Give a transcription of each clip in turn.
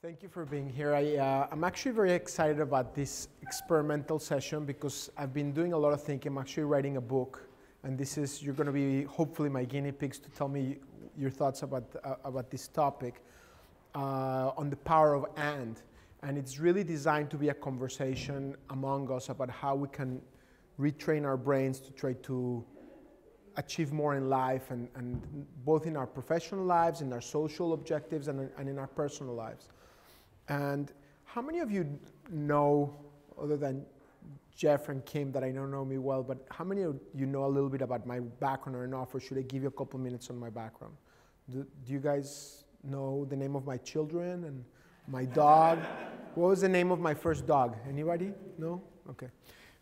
Thank you for being here. I'm actually very excited about this experimental session because I've been doing a lot of thinking. I'm actually writing a book, and you're going to be hopefully my guinea pigs to tell me your thoughts about this topic on the power of and. And it's really designed to be a conversation among us about how we can retrain our brains to try to achieve more in life, and both in our professional lives, in our social objectives, and in our personal lives. And how many of you know, other than Jeff and Kim that I don't know me well, but how many of you know a little bit about my background or enough, or should I give you a couple minutes on my background? Do you guys know the name of my children and my dog? What was the name of my first dog? Anybody? No? Okay.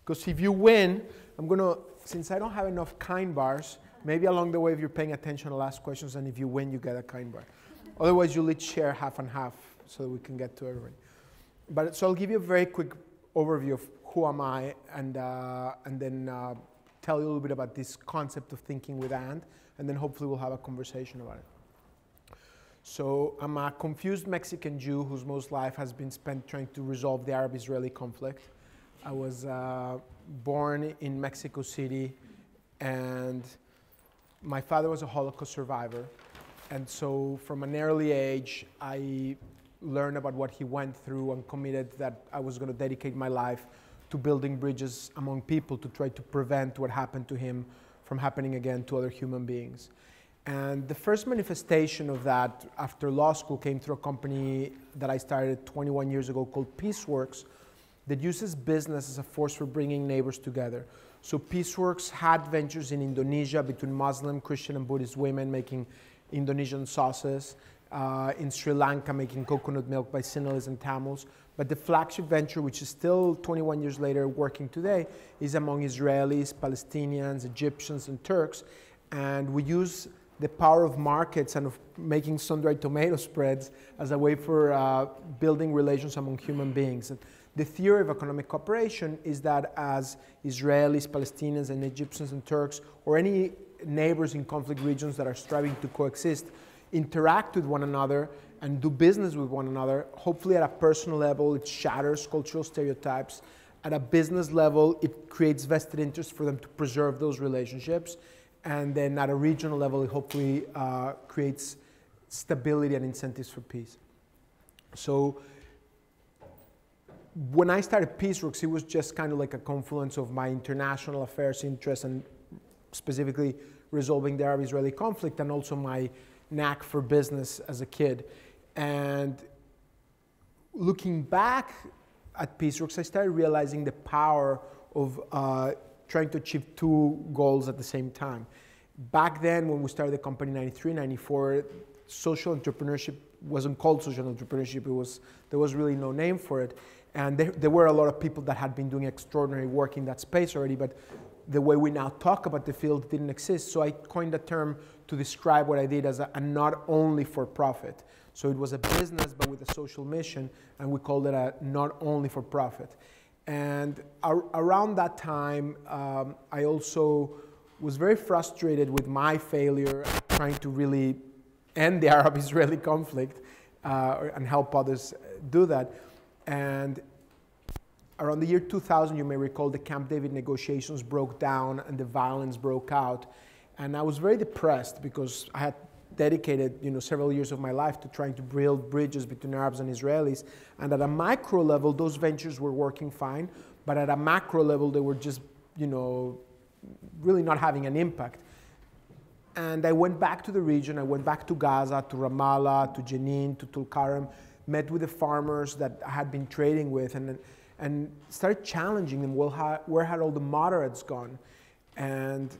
Because if you win, I'm going to, since I don't have enough kind bars, maybe along the way if you're paying attention, I'll ask questions, and if you win, you get a kind bar. Otherwise, you'll each share half and half so that we can get to everybody. So I'll give you a very quick overview of who am I, and then tell you a little bit about this concept of thinking with and then hopefully we'll have a conversation about it. So I'm a confused Mexican Jew whose most life has been spent trying to resolve the Arab-Israeli conflict. I was born in Mexico City, and my father was a Holocaust survivor. And so from an early age, I learned about what he went through and committed that I was going to dedicate my life to building bridges among people to try to prevent what happened to him from happening again to other human beings. And the first manifestation of that after law school came through a company that I started 21 years ago called PeaceWorks, that uses business as a force for bringing neighbors together. So PeaceWorks had ventures in Indonesia between Muslim, Christian, and Buddhist women making Indonesian sauces, in Sri Lanka making coconut milk by Sinhalese and Tamils. But the flagship venture, which is still 21 years later working today, is among Israelis, Palestinians, Egyptians, and Turks. And we use the power of markets and of making sun-dried tomato spreads as a way for building relations among human beings. And the theory of economic cooperation is that as Israelis, Palestinians, and Egyptians and Turks, or any neighbors in conflict regions that are striving to coexist, interact with one another and do business with one another, hopefully at a personal level, it shatters cultural stereotypes. At a business level, it creates vested interest for them to preserve those relationships. And then at a regional level, it hopefully creates stability and incentives for peace. So when I started PeaceWorks, it was just kind of like a confluence of my international affairs interests and specifically resolving the Arab-Israeli conflict, and also my knack for business as a kid. And looking back at PeaceWorks, I started realizing the power of trying to achieve two goals at the same time. Back then, when we started the company in 93, 94, social entrepreneurship wasn't called social entrepreneurship. There was really no name for it. And there were a lot of people that had been doing extraordinary work in that space already, but the way we now talk about the field didn't exist. So I coined a term to describe what I did as a not only for profit. So it was a business, but with a social mission, and we called it a not only for profit. And around that time, I also was very frustrated with my failure at trying to really end the Arab-Israeli conflict and help others do that. And around the year 2000, you may recall, the Camp David negotiations broke down and the violence broke out. And I was very depressed because I had dedicated several years of my life to trying to build bridges between Arabs and Israelis. And at a micro level, those ventures were working fine. But at a macro level, they were just really not having an impact. And I went back to the region. I went back to Gaza, to Ramallah, to Jenin, to Tulkarem, met with the farmers that I had been trading with, and started challenging them. Well, where had all the moderates gone? And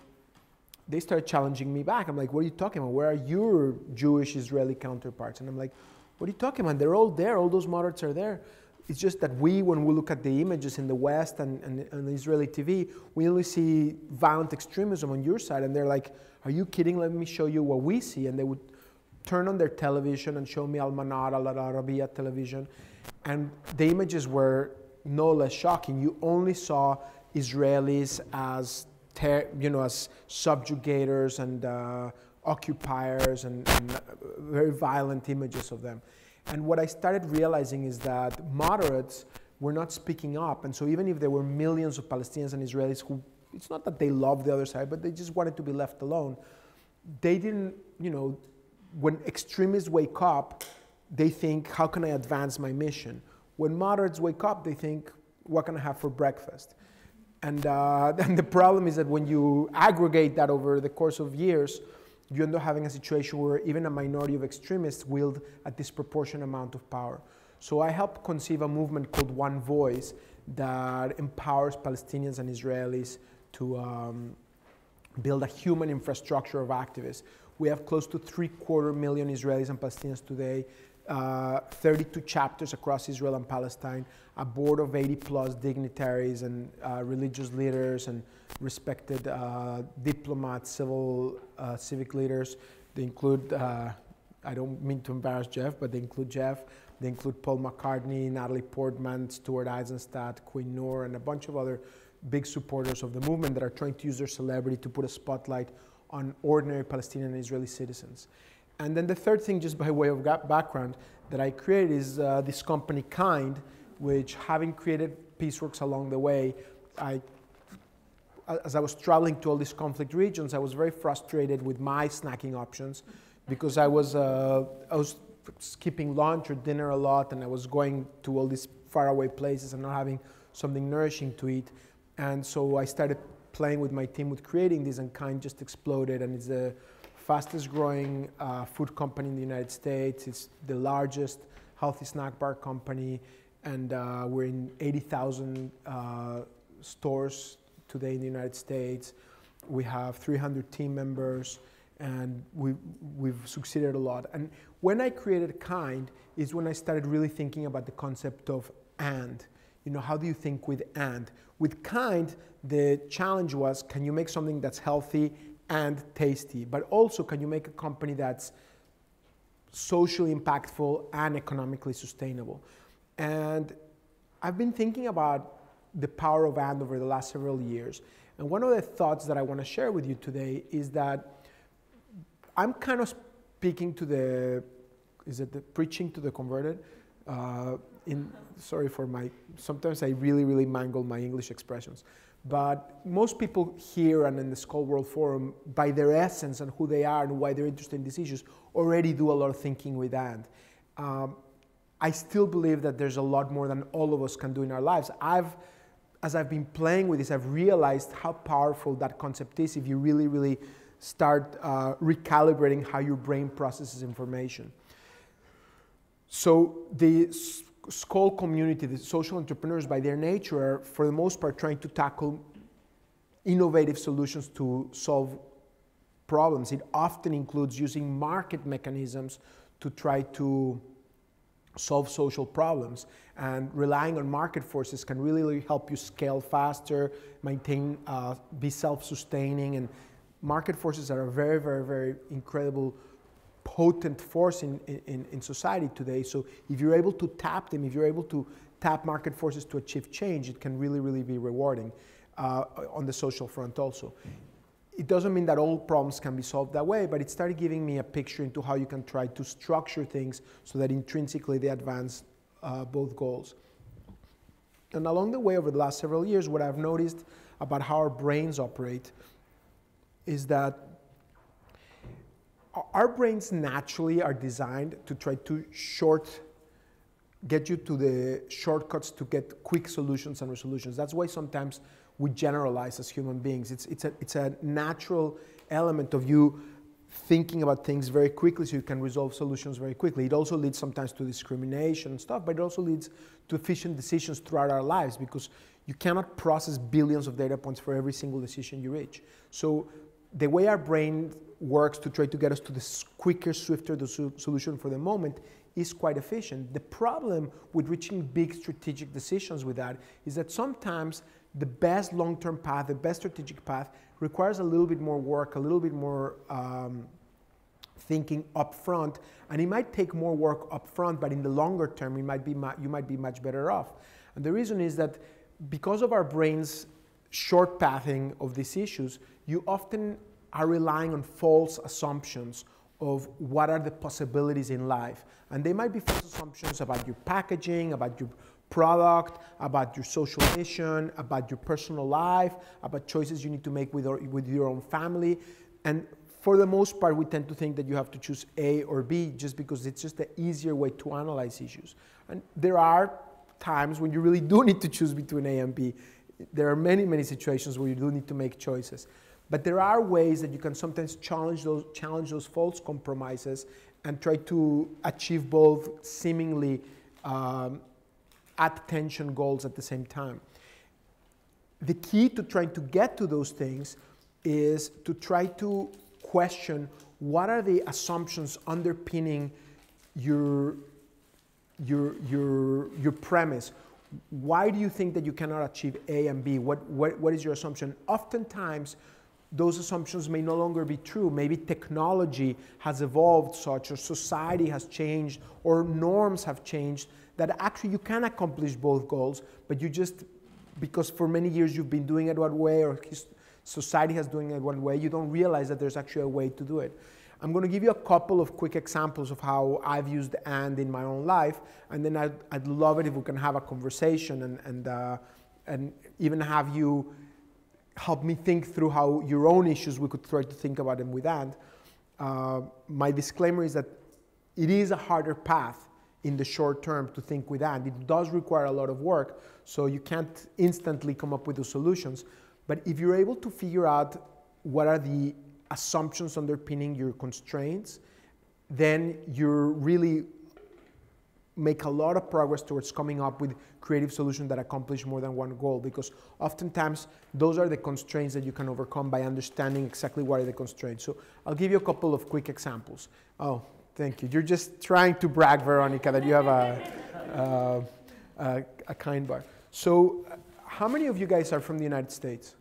they started challenging me back. I'm like, what are you talking about? Where are your Jewish Israeli counterparts? And I'm like, what are you talking about? They're all there. All those moderates are there. It's just that when we look at the images in the West and on Israeli TV, we only see violent extremism on your side. And they're like, are you kidding? Let me show you what we see. And they would turn on their television and show me Al-Manar, Al-Arabiya television. And the images were no less shocking. You only saw Israelis as as subjugators and occupiers and very violent images of them. And what I started realizing is that moderates were not speaking up. And so even if there were millions of Palestinians and Israelis who, it's not that they loved the other side, but they just wanted to be left alone, they didn't, you know, when extremists wake up, they think, how can I advance my mission? When moderates wake up, they think, what can I have for breakfast? And the problem is that when you aggregate that over the course of years, you end up having a situation where even a minority of extremists wield a disproportionate amount of power. So I helped conceive a movement called One Voice that empowers Palestinians and Israelis to build a human infrastructure of activists. We have close to 750,000 Israelis and Palestinians today, 32 chapters across Israel and Palestine, a board of 80+ dignitaries and religious leaders and respected diplomats, civic leaders. They include, I don't mean to embarrass Jeff, but they include Jeff. They include Paul McCartney, Natalie Portman, Stuart Eisenstadt, Queen Noor, and a bunch of other big supporters of the movement that are trying to use their celebrity to put a spotlight on ordinary Palestinian and Israeli citizens. And then the third thing, just by way of background, that I created is this company Kind, which, having created PeaceWorks along the way, as I was traveling to all these conflict regions, I was very frustrated with my snacking options because I was skipping lunch or dinner a lot, and I was going to all these faraway places and not having something nourishing to eat. And so I started playing with my team with creating this, and Kind just exploded, and it's the fastest growing food company in the United States. It's the largest healthy snack bar company, and we're in 80,000 stores today in the United States. We have 300 team members, and we've succeeded a lot. And when I created Kind is when I started really thinking about the concept of and. You know, how do you think with and? With Kind, the challenge was, can you make something that's healthy and tasty, but also can you make a company that's socially impactful and economically sustainable? And I've been thinking about the power of and over the last several years. And one of the thoughts that I want to share with you today is that I'm kind of speaking to the, is it the preaching to the converted? Sorry for sometimes I really mangle my English expressions. But most people here and in the Skoll World Forum, by their essence and who they are and why they're interested in these issues, already do a lot of thinking with and. I still believe that there's a lot more than all of us can do in our lives. As I've been playing with this, I've realized how powerful that concept is if you really start recalibrating how your brain processes information. So the Skoll community, the social entrepreneurs by their nature, are for the most part trying to tackle innovative solutions to solve problems. It often includes using market mechanisms to try to solve social problems, and relying on market forces can really help you scale faster, maintain, be self-sustaining, and market forces are a very incredible potent force in society today. So if you're able to tap them, if you're able to tap market forces to achieve change, it can really be rewarding on the social front also. It doesn't mean that all problems can be solved that way, but it started giving me a picture into how you can try to structure things so that intrinsically they advance both goals. And along the way over the last several years, what I've noticed about how our brains operate is that our brains naturally are designed to try to get you to the shortcuts to get quick solutions and resolutions. That's why sometimes we generalize as human beings. It's a natural element of you thinking about things very quickly so you can resolve solutions very quickly. It also leads sometimes to discrimination and stuff, but it also leads to efficient decisions throughout our lives because you cannot process billions of data points for every single decision you reach. So the way our brain works to try to get us to the quicker, swifter solution for the moment is quite efficient. The problem with reaching big strategic decisions with that is that sometimes the best long-term path, the best strategic path requires a little bit more work, a little bit more thinking up front, and it might take more work up front, but in the longer term, you might be much better off. And the reason is that because of our brain's short pathing of these issues, you often are relying on false assumptions of what are the possibilities in life. And they might be false assumptions about your packaging, about your product, about your social mission, about your personal life, about choices you need to make with your own family. And for the most part, we tend to think that you have to choose A or B just because it's just the easier way to analyze issues. And there are times when you really do need to choose between A and B. There are many, many situations where you do need to make choices. But there are ways that you can sometimes challenge those false compromises and try to achieve both seemingly at-tension goals at the same time. The key to trying to get to those things is to try to question what are the assumptions underpinning your premise. Why do you think that you cannot achieve A and B? What is your assumption? Oftentimes, those assumptions may no longer be true. Maybe technology has evolved such, or society has changed, or norms have changed, that actually you can accomplish both goals, but you just, because for many years you've been doing it one way, or society has doing it one way, you don't realize that there's actually a way to do it. I'm going to give you a couple of quick examples of how I've used "and" in my own life, and then I'd love it if we can have a conversation and even have you help me think through how your own issues, we could try to think about them with "and." My disclaimer is that it is a harder path in the short term to think with "and." It does require a lot of work, so you can't instantly come up with the solutions. But if you're able to figure out what are the assumptions underpinning your constraints, then you're really make a lot of progress towards coming up with creative solutions that accomplish more than one goal, because oftentimes those are the constraints that you can overcome by understanding exactly what are the constraints. So I'll give you a couple of quick examples. Oh, thank you. You're just trying to brag, Veronica, that you have a kind bar. So how many of you guys are from the United States?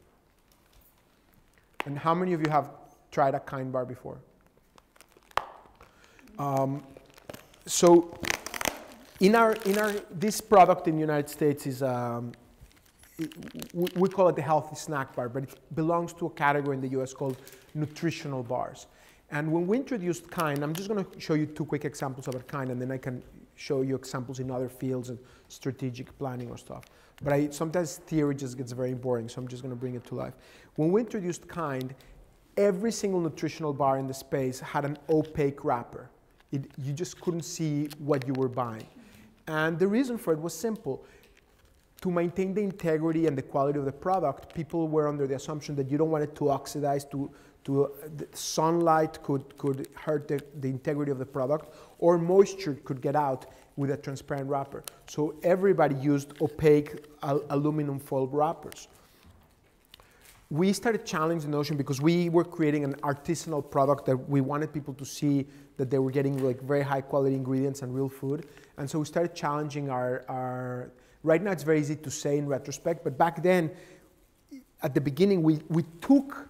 And how many of you have tried a kind bar before? So this product in the United States is, we call it the healthy snack bar, but it belongs to a category in the US called nutritional bars. And when we introduced kind, I'm just going to show you two quick examples of a kind, and then I can show you examples in other fields of strategic planning or stuff. But sometimes theory just gets very boring, so I'm just going to bring it to life. When we introduced kind, every single nutritional bar in the space had an opaque wrapper. You just couldn't see what you were buying. And the reason for it was simple. To maintain the integrity and the quality of the product, people were under the assumption that you don't want it to oxidize, the sunlight could hurt the integrity of the product, or moisture could get out with a transparent wrapper. So everybody used opaque aluminum foil wrappers. We started challenging the notion because we were creating an artisanal product that we wanted people to see that they were getting like very high quality ingredients and real food. And so we started challenging our right now it's very easy to say in retrospect, but back then, at the beginning, we took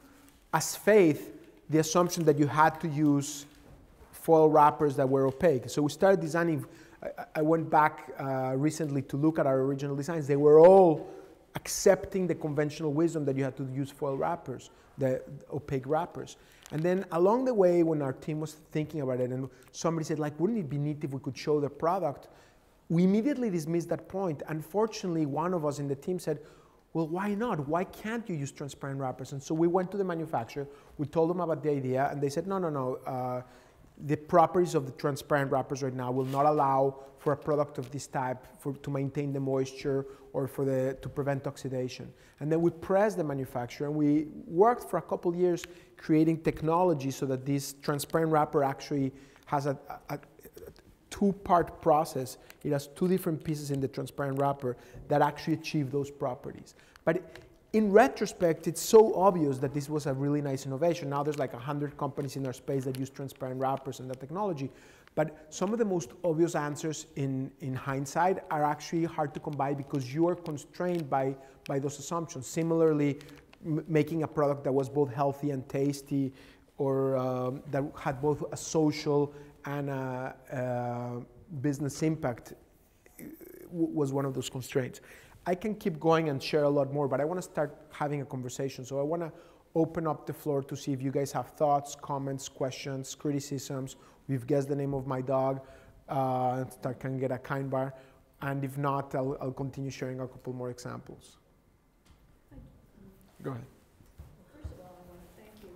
as faith the assumption that you had to use foil wrappers that were opaque. So we started designing. I went back recently to look at our original designs. They were all accepting the conventional wisdom that you had to use foil wrappers, the opaque wrappers. And then along the way, when our team was thinking about it, and somebody said, like, wouldn't it be neat if we could show the product? We immediately dismissed that point. Unfortunately, one of us in the team said, well, why not? Why can't you use transparent wrappers? And so we went to the manufacturer, we told them about the idea, and they said, no. The properties of the transparent wrappers right now will not allow for a product of this type to maintain the moisture or to prevent oxidation. And then we pressed the manufacturer, and we worked for a couple years creating technology so that this transparent wrapper actually has a two-part process. It has two different pieces in the transparent wrapper that actually achieve those properties. But in retrospect, it's so obvious that this was a really nice innovation. Now there's like 100 companies in our space that use transparent wrappers and that technology. But some of the most obvious answers in hindsight are actually hard to come by because you are constrained by those assumptions. Similarly, making a product that was both healthy and tasty, or that had both a social and a business impact was one of those constraints. I can keep going and share a lot more, but I want to start having a conversation. So I want to open up the floor to see if you guys have thoughts, comments, questions, criticisms. We've guessed the name of my dog. That can get a kind bar. And if not, I'll continue sharing a couple more examples. Go ahead. First of all, I want to thank you.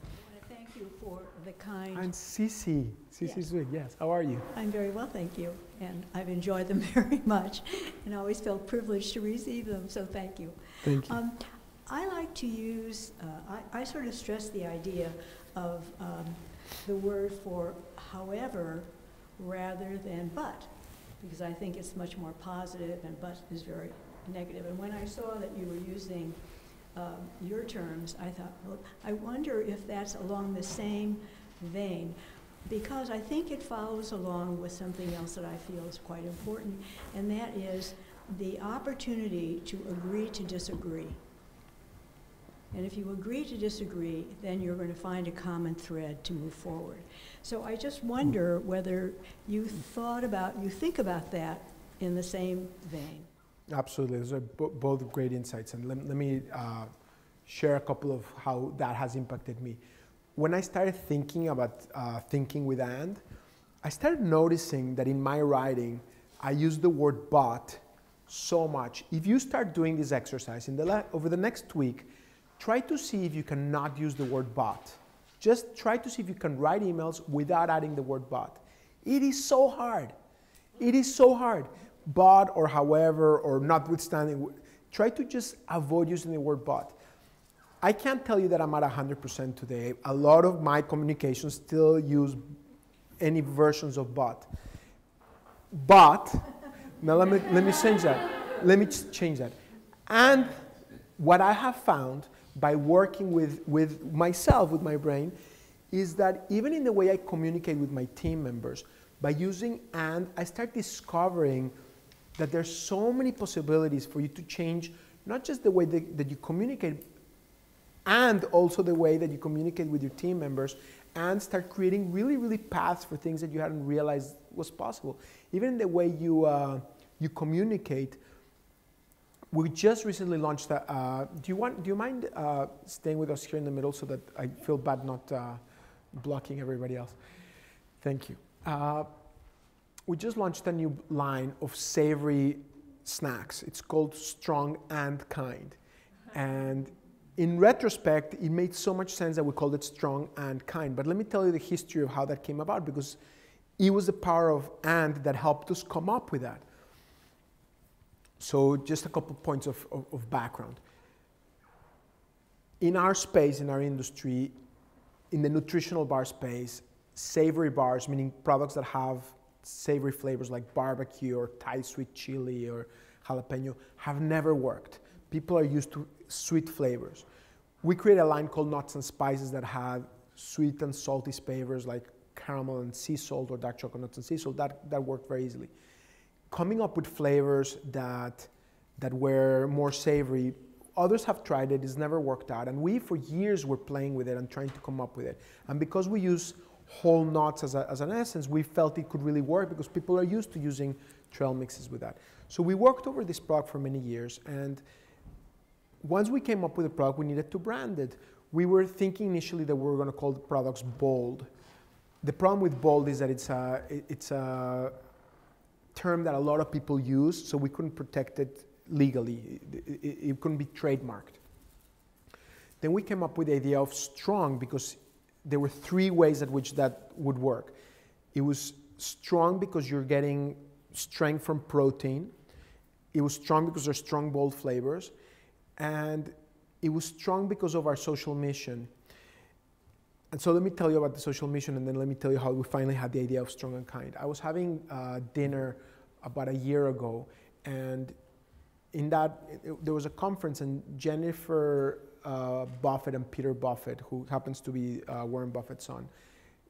I want to thank you for the kind. And Cici. Cici's Yes. big, yes. How are you? I'm very well, thank you. And I've enjoyed them very much and I always felt privileged to receive them, so thank you. Thank you. I like to use, I sort of stress the idea of the word for however rather than but, because I think it's much more positive and but is very negative. And when I saw that you were using your terms, I thought, well, I wonder if that's along the same vein, because I think it follows along with something else that I feel is quite important, and that is the opportunity to agree to disagree. And if you agree to disagree, then you're going to find a common thread to move forward. So I just wonder whether you think about that in the same vein. Absolutely, those are both great insights, and let me share a couple of how that has impacted me. When I started thinking about thinking with and, I started noticing that in my writing, I use the word but so much. If you start doing this exercise over the next week, try to see if you can not use the word but. Just try to see if you can write emails without adding the word but. It is so hard. It is so hard. But or however or notwithstanding, try to just avoid using the word but. I can't tell you that I'm at 100% today. A lot of my communications still use any versions of but. But, now let me change that. Let me change that. And what I have found by working with myself, with my brain, is that even in the way I communicate with my team members, by using and, I start discovering that there's so many possibilities for you to change, not just the way that you communicate, and also the way that you communicate with your team members, and start creating really, really paths for things that you hadn't realized was possible. Even in the way you communicate. We just recently launched do you mind staying with us here in the middle so that I feel bad not blocking everybody else? Thank you. We just launched a new line of savory snacks. It's called Strong and Kind. And in retrospect, it made so much sense that we called it Strong and Kind. But let me tell you the history of how that came about, because it was the power of and that helped us come up with that. So just a couple points of background. In our space, in our industry, in the nutritional bar space, savory bars, meaning products that have savory flavors like barbecue or Thai sweet chili or jalapeno, have never worked. People are used to sweet flavors. We created a line called Nuts and Spices that had sweet and salty flavors like caramel and sea salt or dark chocolate nuts and sea salt. That worked very easily. Coming up with flavors that were more savory, others have tried it, it's never worked out. And we, for years, were playing with it and trying to come up with it. And because we use whole nuts as an essence, we felt it could really work because people are used to using trail mixes with that. So we worked over this product for many years. And once we came up with a product, we needed to brand it. We were thinking initially that we were going to call the products Bold. The problem with Bold is that it's a term that a lot of people use, so we couldn't protect it legally. It couldn't be trademarked. Then we came up with the idea of Strong because there were three ways at which that would work. It was strong because you're getting strength from protein. It was strong because there's strong, bold flavors. And it was strong because of our social mission. And so let me tell you about the social mission, and then let me tell you how we finally had the idea of Strong and Kind. I was having dinner about a year ago, and in that, there was a conference, and Jennifer Buffett and Peter Buffett, who happens to be Warren Buffett's son,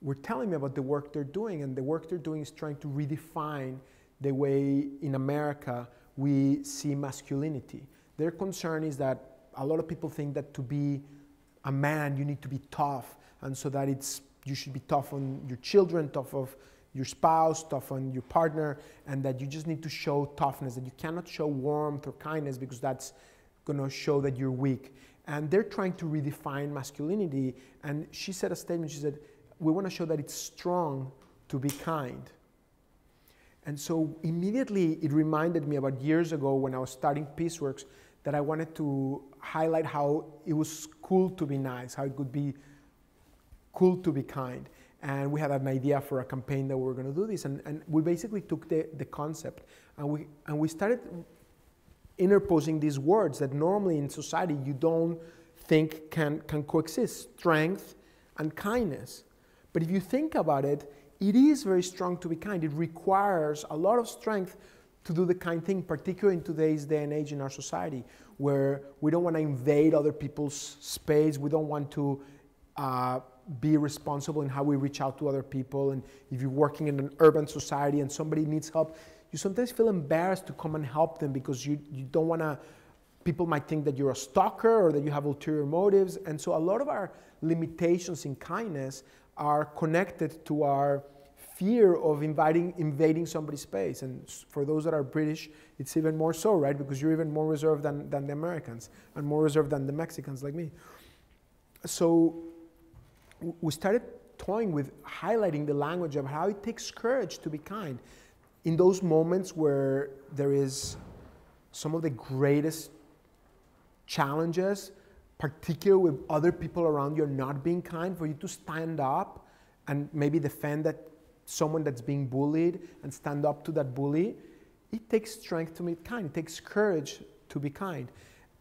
were telling me about the work they're doing, and the work they're doing is trying to redefine the way in America we see masculinity. Their concern is that a lot of people think that to be a man, you need to be tough, and so that you should be tough on your children, tough on your spouse, tough on your partner, and that you just need to show toughness, that you cannot show warmth or kindness because that's going to show that you're weak. And they're trying to redefine masculinity. And she said a statement, she said, we want to show that it's strong to be kind. And so immediately it reminded me about years ago when I was starting PeaceWorks that I wanted to highlight how it was cool to be nice, how it could be cool to be kind. And we had an idea for a campaign that we were going to do this. And we basically took the concept and we started interposing these words that normally in society you don't think can coexist, strength and kindness. But if you think about it, it is very strong to be kind. It requires a lot of strength to do the kind thing, particularly in today's day and age in our society, where we don't want to invade other people's space. We don't want to be responsible in how we reach out to other people. And if you're working in an urban society and somebody needs help, you sometimes feel embarrassed to come and help them because you don't want to, people might think that you're a stalker or that you have ulterior motives. And so a lot of our limitations in kindness are connected to our fear of invading somebody's space. And for those that are British, it's even more so, right? Because you're even more reserved than the Americans and more reserved than the Mexicans like me. So we started toying with highlighting the language of how it takes courage to be kind. In those moments where there is some of the greatest challenges, particularly with other people around you not being kind, for you to stand up and maybe defend that someone that's being bullied and stand up to that bully, it takes strength to be kind. It takes courage to be kind.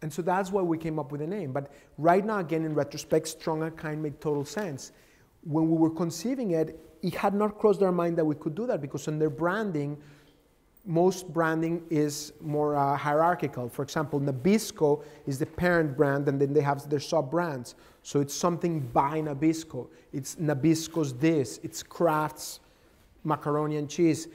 And so that's why we came up with a name. But right now, again, in retrospect, strong and kind made total sense. When we were conceiving it, it had not crossed our mind that we could do that because in their branding, most branding is more hierarchical. For example, Nabisco is the parent brand, and then they have their sub-brands. So it's something by Nabisco. It's Nabisco's this. It's Kraft's macaroni and cheese.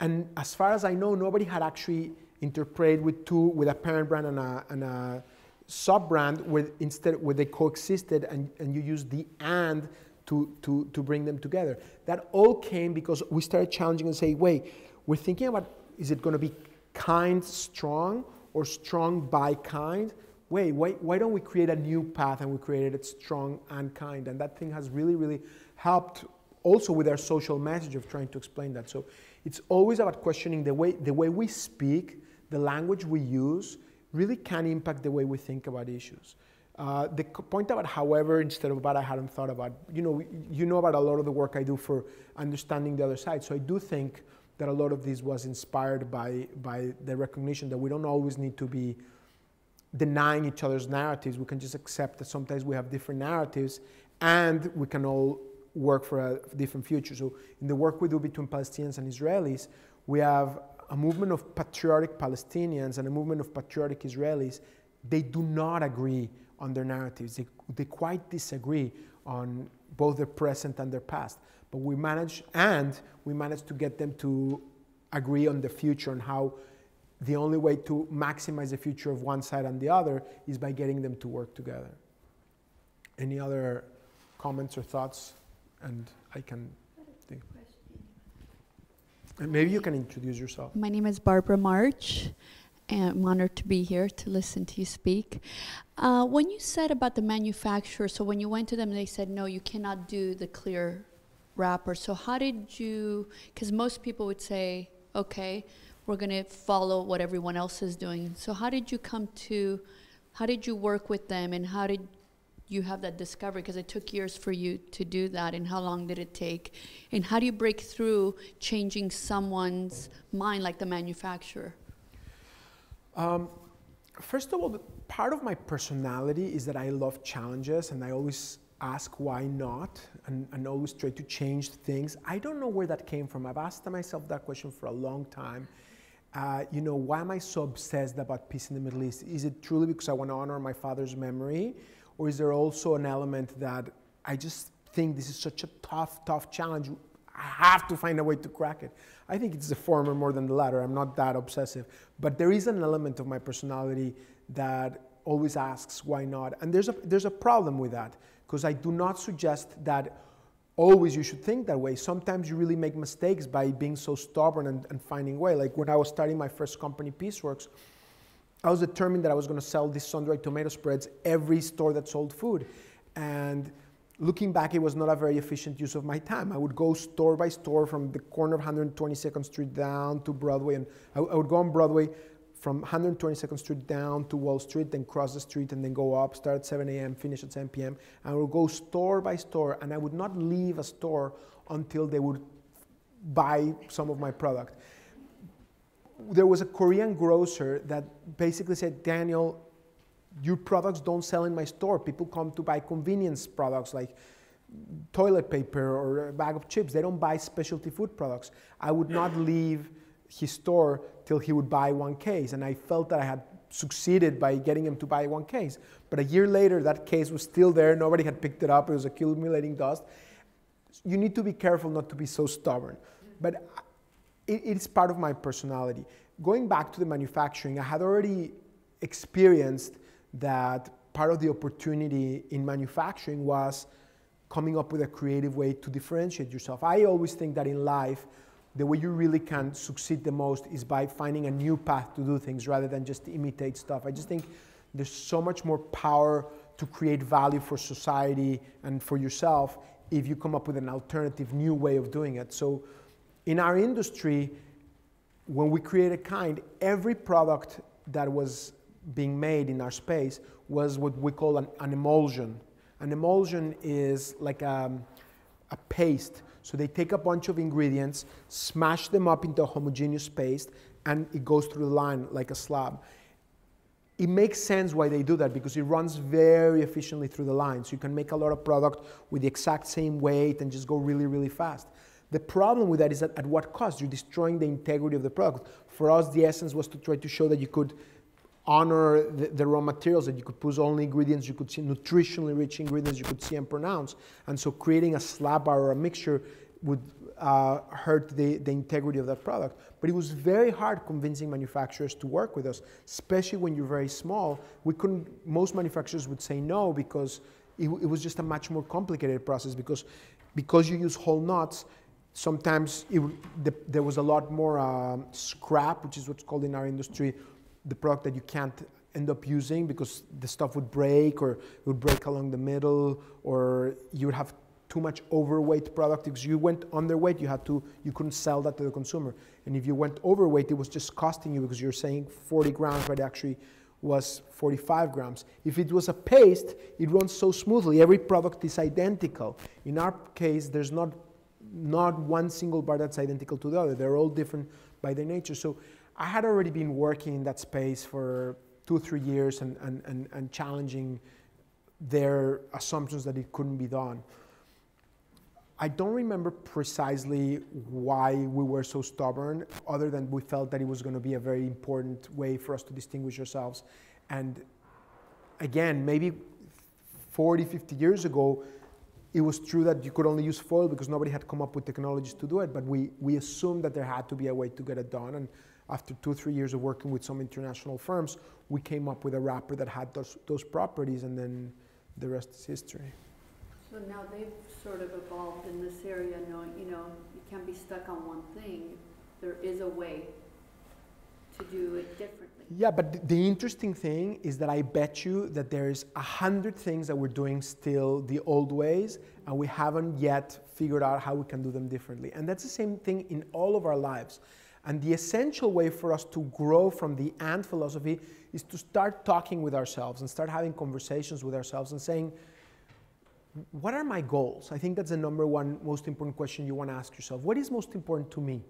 And as far as I know, nobody had actually interpreted with a parent brand and a sub-brand where they coexisted and you use the and to bring them together. That all came because we started challenging and saying, wait, we're thinking about, is it going to be kind, strong, or strong by kind? Wait, why don't we create a new path? And we created it strong and kind. And that thing has really, really helped also with our social message of trying to explain that. So it's always about questioning the way we speak, the language we use, really can impact the way we think about issues. The point about however instead of about I hadn't thought about, you know about a lot of the work I do for understanding the other side. So I do think that a lot of this was inspired by the recognition that we don't always need to be denying each other's narratives. We can just accept that sometimes we have different narratives and we can all work for a different future. So in the work we do between Palestinians and Israelis, we have a movement of patriotic Palestinians and a movement of patriotic Israelis. They do not agree on their narratives. They quite disagree on both their present and their past. But we managed to get them to agree on the future and how the only way to maximize the future of one side and the other is by getting them to work together. Any other comments or thoughts? And I can think. And maybe you can introduce yourself. My name is Barbara March, and I'm honored to be here to listen to you speak. When you said about the manufacturer, so when you went to them, they said, no, you cannot do the clear wrapper. So how did you, because most people would say, okay, we're going to follow what everyone else is doing. So how did you work with them, and how did you have that discovery? Because it took years for you to do that, and how long did it take? And how do you break through changing someone's mind like the manufacturer? First of all, part of my personality is that I love challenges and I always ask why not and always try to change things. I don't know where that came from. I've asked myself that question for a long time. Why am I so obsessed about peace in the Middle East? Is it truly because I want to honor my father's memory? Or is there also an element that I just think this is such a tough challenge, I have to find a way to crack it? I think it's the former more than the latter. I'm not that obsessive. But there is an element of my personality that always asks why not. And there's a problem with that, because I do not suggest that always you should think that way. Sometimes you really make mistakes by being so stubborn and finding a way. Like when I was starting my first company, PeaceWorks, I was determined that I was going to sell these sun-dried tomato spreads every store that sold food. And looking back, it was not a very efficient use of my time. I would go store by store from the corner of 122nd Street down to Broadway. And I would go on Broadway from 122nd Street down to Wall Street, then cross the street and then go up, start at 7 a.m., finish at 7 p.m. And I would go store by store, and I would not leave a store until they would buy some of my product. There was a Korean grocer that basically said, Daniel, your products don't sell in my store. People come to buy convenience products like toilet paper or a bag of chips. They don't buy specialty food products. I would not leave his store till he would buy one case. And I felt that I had succeeded by getting him to buy one case. But a year later, that case was still there. Nobody had picked it up. It was accumulating dust. You need to be careful not to be so stubborn. But it's part of my personality. Going back to the manufacturing, I had already experienced that part of the opportunity in manufacturing was coming up with a creative way to differentiate yourself. I always think that in life, the way you really can succeed the most is by finding a new path to do things rather than just imitate stuff. I just think there's so much more power to create value for society and for yourself if you come up with an alternative new way of doing it. So in our industry, when we created Kind, every product that was being made in our space was what we call an emulsion. An emulsion is like a paste. So they take a bunch of ingredients, smash them up into a homogeneous paste, and it goes through the line like a slab. It makes sense why they do that because it runs very efficiently through the line. So you can make a lot of product with the exact same weight and just go really, really fast. The problem with that is that at what cost? You're destroying the integrity of the product. For us, the essence was to try to show that you could honor the raw materials, that you could put only ingredients you could see, nutritionally rich ingredients you could see and pronounce. And so creating a slab bar or a mixture would hurt the integrity of that product. But it was very hard convincing manufacturers to work with us, especially when you're very small. We couldn't, most manufacturers would say no because it was just a much more complicated process because you use whole nuts. Sometimes there was a lot more scrap, which is what's called in our industry, the product that you can't end up using because the stuff would break or it would break along the middle, or you would have too much overweight product. Because you went underweight, you couldn't sell that to the consumer. And if you went overweight, it was just costing you because you're saying 40 grams, but it actually was 45 grams. If it was a paste, it runs so smoothly. Every product is identical. In our case, there's not one single bar that's identical to the other. They're all different by their nature. So I had already been working in that space for 2 or 3 years and challenging their assumptions that it couldn't be done. I don't remember precisely why we were so stubborn, other than we felt that it was going to be a very important way for us to distinguish ourselves. And again, maybe 40, 50 years ago, it was true that you could only use foil because nobody had come up with technologies to do it, but we assumed that there had to be a way to get it done. And after 2 or 3 years of working with some international firms, we came up with a wrapper that had those properties, and then the rest is history. So now they've sort of evolved in this area, knowing, you can't be stuck on one thing. There is a way to do it differently. Yeah, but the interesting thing is that I bet you that there's 100 things that we're doing still the old ways, and we haven't yet figured out how we can do them differently. And that's the same thing in all of our lives. And the essential way for us to grow from the ant philosophy is to start talking with ourselves and start having conversations with ourselves and saying, what are my goals? I think that's the number one most important question you want to ask yourself. What is most important to me?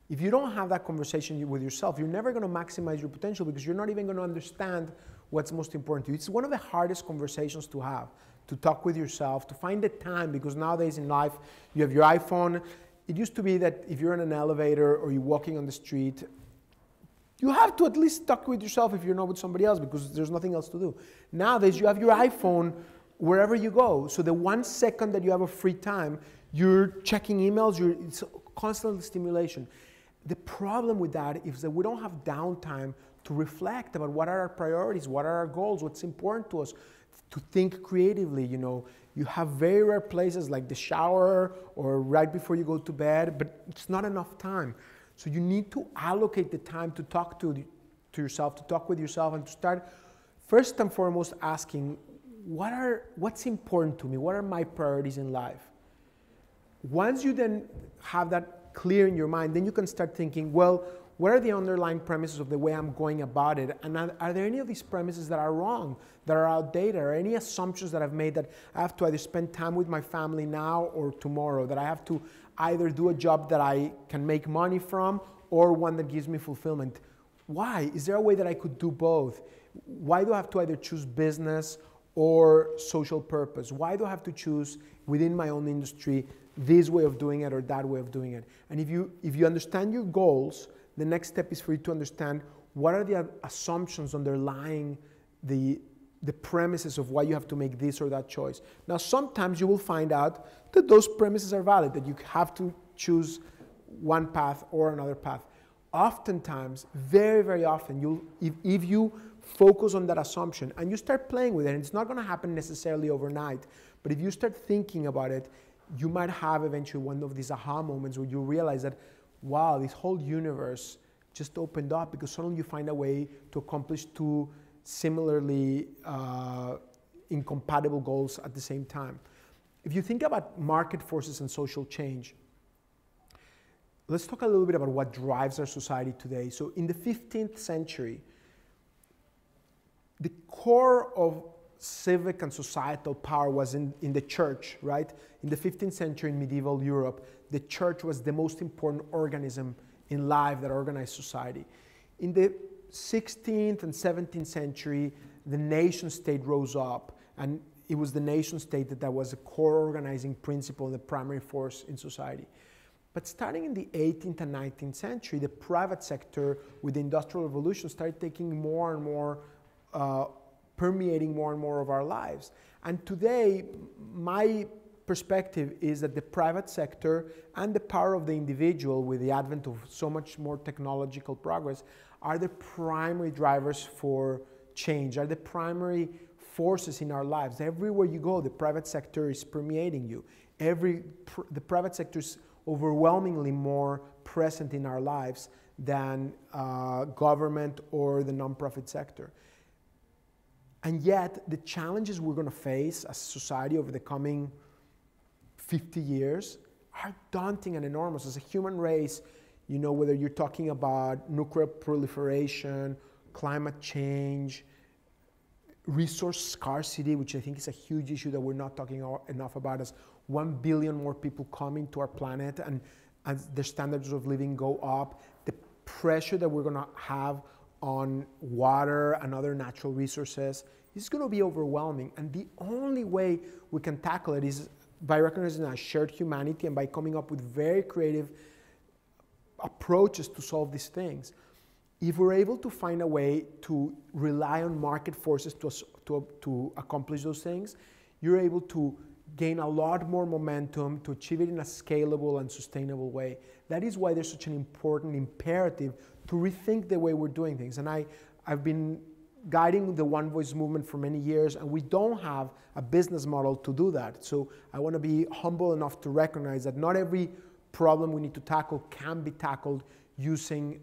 If you don't have that conversation with yourself, you're never going to maximize your potential because you're not even going to understand what's most important to you. It's one of the hardest conversations to have, to talk with yourself, to find the time, because nowadays in life, you have your iPhone. It used to be that if you're in an elevator or you're walking on the street, you have to at least talk with yourself if you're not with somebody else because there's nothing else to do. Nowadays, you have your iPhone wherever you go. So the 1 second that you have a free time, you're checking emails, it's constant stimulation. The problem with that is that we don't have downtime to reflect about what are our priorities, what are our goals, what's important to us, to think creatively. You have very rare places like the shower or right before you go to bed, but it's not enough time. So you need to allocate the time to talk to to yourself, to talk with yourself, and to start first and foremost asking, what's important to me? What are my priorities in life? Once you then have that clear in your mind, then you can start thinking, well, what are the underlying premises of the way I'm going about it? And are there any of these premises that are wrong, that are outdated, or any assumptions that I've made that I have to either spend time with my family now or tomorrow, that I have to either do a job that I can make money from or one that gives me fulfillment? Why? Is there a way that I could do both? Why do I have to either choose business or social purpose? Why do I have to choose within my own industry this way of doing it or that way of doing it? And if you understand your goals, the next step is for you to understand what are the assumptions underlying the premises of why you have to make this or that choice. Now, sometimes you will find out that those premises are valid, that you have to choose one path or another path. Oftentimes, very, very often, if you focus on that assumption and you start playing with it, and it's not going to happen necessarily overnight, but if you start thinking about it, you might have eventually one of these aha moments where you realize that, wow, this whole universe just opened up because suddenly you find a way to accomplish two similarly incompatible goals at the same time. If you think about market forces and social change, let's talk a little bit about what drives our society today. So in the 15th century, the core of civic and societal power was in the church, right? In the 15th century in medieval Europe, the church was the most important organism in life that organized society. In the 16th and 17th century, the nation state rose up, and it was the nation state that was a core organizing principle and the primary force in society. But starting in the 18th and 19th century, the private sector with the Industrial Revolution started taking more and more permeating more and more of our lives. And today, my perspective is that the private sector and the power of the individual with the advent of so much more technological progress are the primary drivers for change, are the primary forces in our lives. Everywhere you go, the private sector is permeating you. The private sector is overwhelmingly more present in our lives than government or the nonprofit sector. And yet, the challenges we're going to face as a society over the coming 50 years are daunting and enormous. As a human race, you know, whether you're talking about nuclear proliferation, climate change, resource scarcity, which I think is a huge issue that we're not talking enough about, as 1 billion more people come into our planet and as their standards of living go up, the pressure that we're going to have on water and other natural resources is going to be overwhelming. And the only way we can tackle it is by recognizing our shared humanity and by coming up with very creative approaches to solve these things. If we're able to find a way to rely on market forces to accomplish those things, you're able to gain a lot more momentum to achieve it in a scalable and sustainable way. That is why there's such an important imperative to rethink the way we're doing things. And I've been guiding the One Voice movement for many years, and we don't have a business model to do that. So I want to be humble enough to recognize that not every problem we need to tackle can be tackled using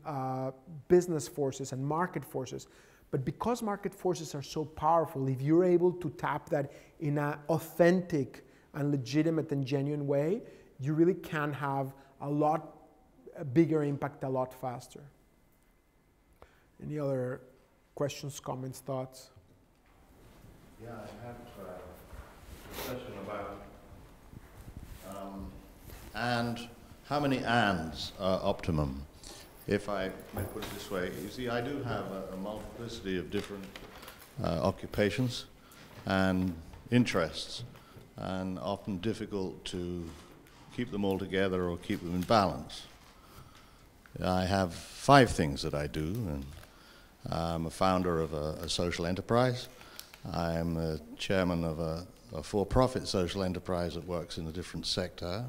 business forces and market forces. But because market forces are so powerful, if you're able to tap that in an authentic and legitimate and genuine way, you really can have a bigger impact a lot faster. Any other questions, comments, thoughts? Yeah, I have a question about and how many ands are optimum? If I may put it this way, you see, I do have a multiplicity of different occupations and interests, and often difficult to keep them all together or keep them in balance. I have 5 things that I do, and I'm a founder of a social enterprise. I'm a chairman of a for-profit social enterprise that works in a different sector,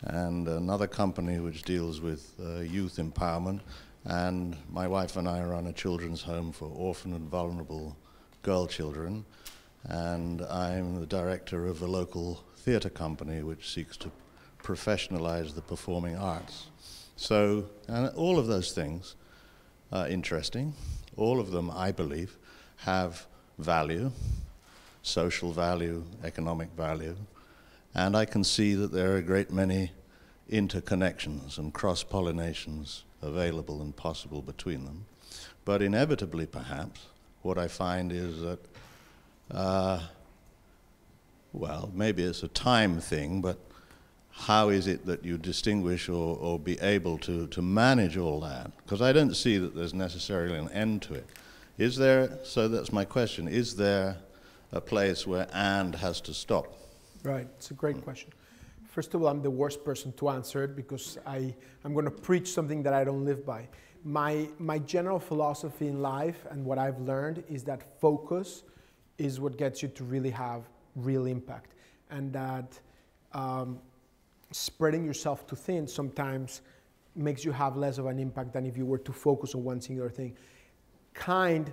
and another company which deals with youth empowerment, and my wife and I run a children's home for orphan and vulnerable girl children, and I'm the director of a local theatre company which seeks to professionalize the performing arts. So, and all of those things are interesting, all of them, I believe, have value, social value, economic value, and I can see that there are a great many interconnections and cross-pollinations available and possible between them. But inevitably, perhaps, what I find is that, well, maybe it's a time thing, but how is it that you distinguish or be able to manage all that? Because I don't see that there's necessarily an end to it. Is there, so that's my question, is there a place where "and" has to stop? Right, it's a great question. First of all, I'm the worst person to answer it because I'm going to preach something that I don't live by. My general philosophy in life and what I've learned is that focus is what gets you to really have real impact, and that spreading yourself too thin sometimes makes you have less of an impact than if you were to focus on one singular thing. Kind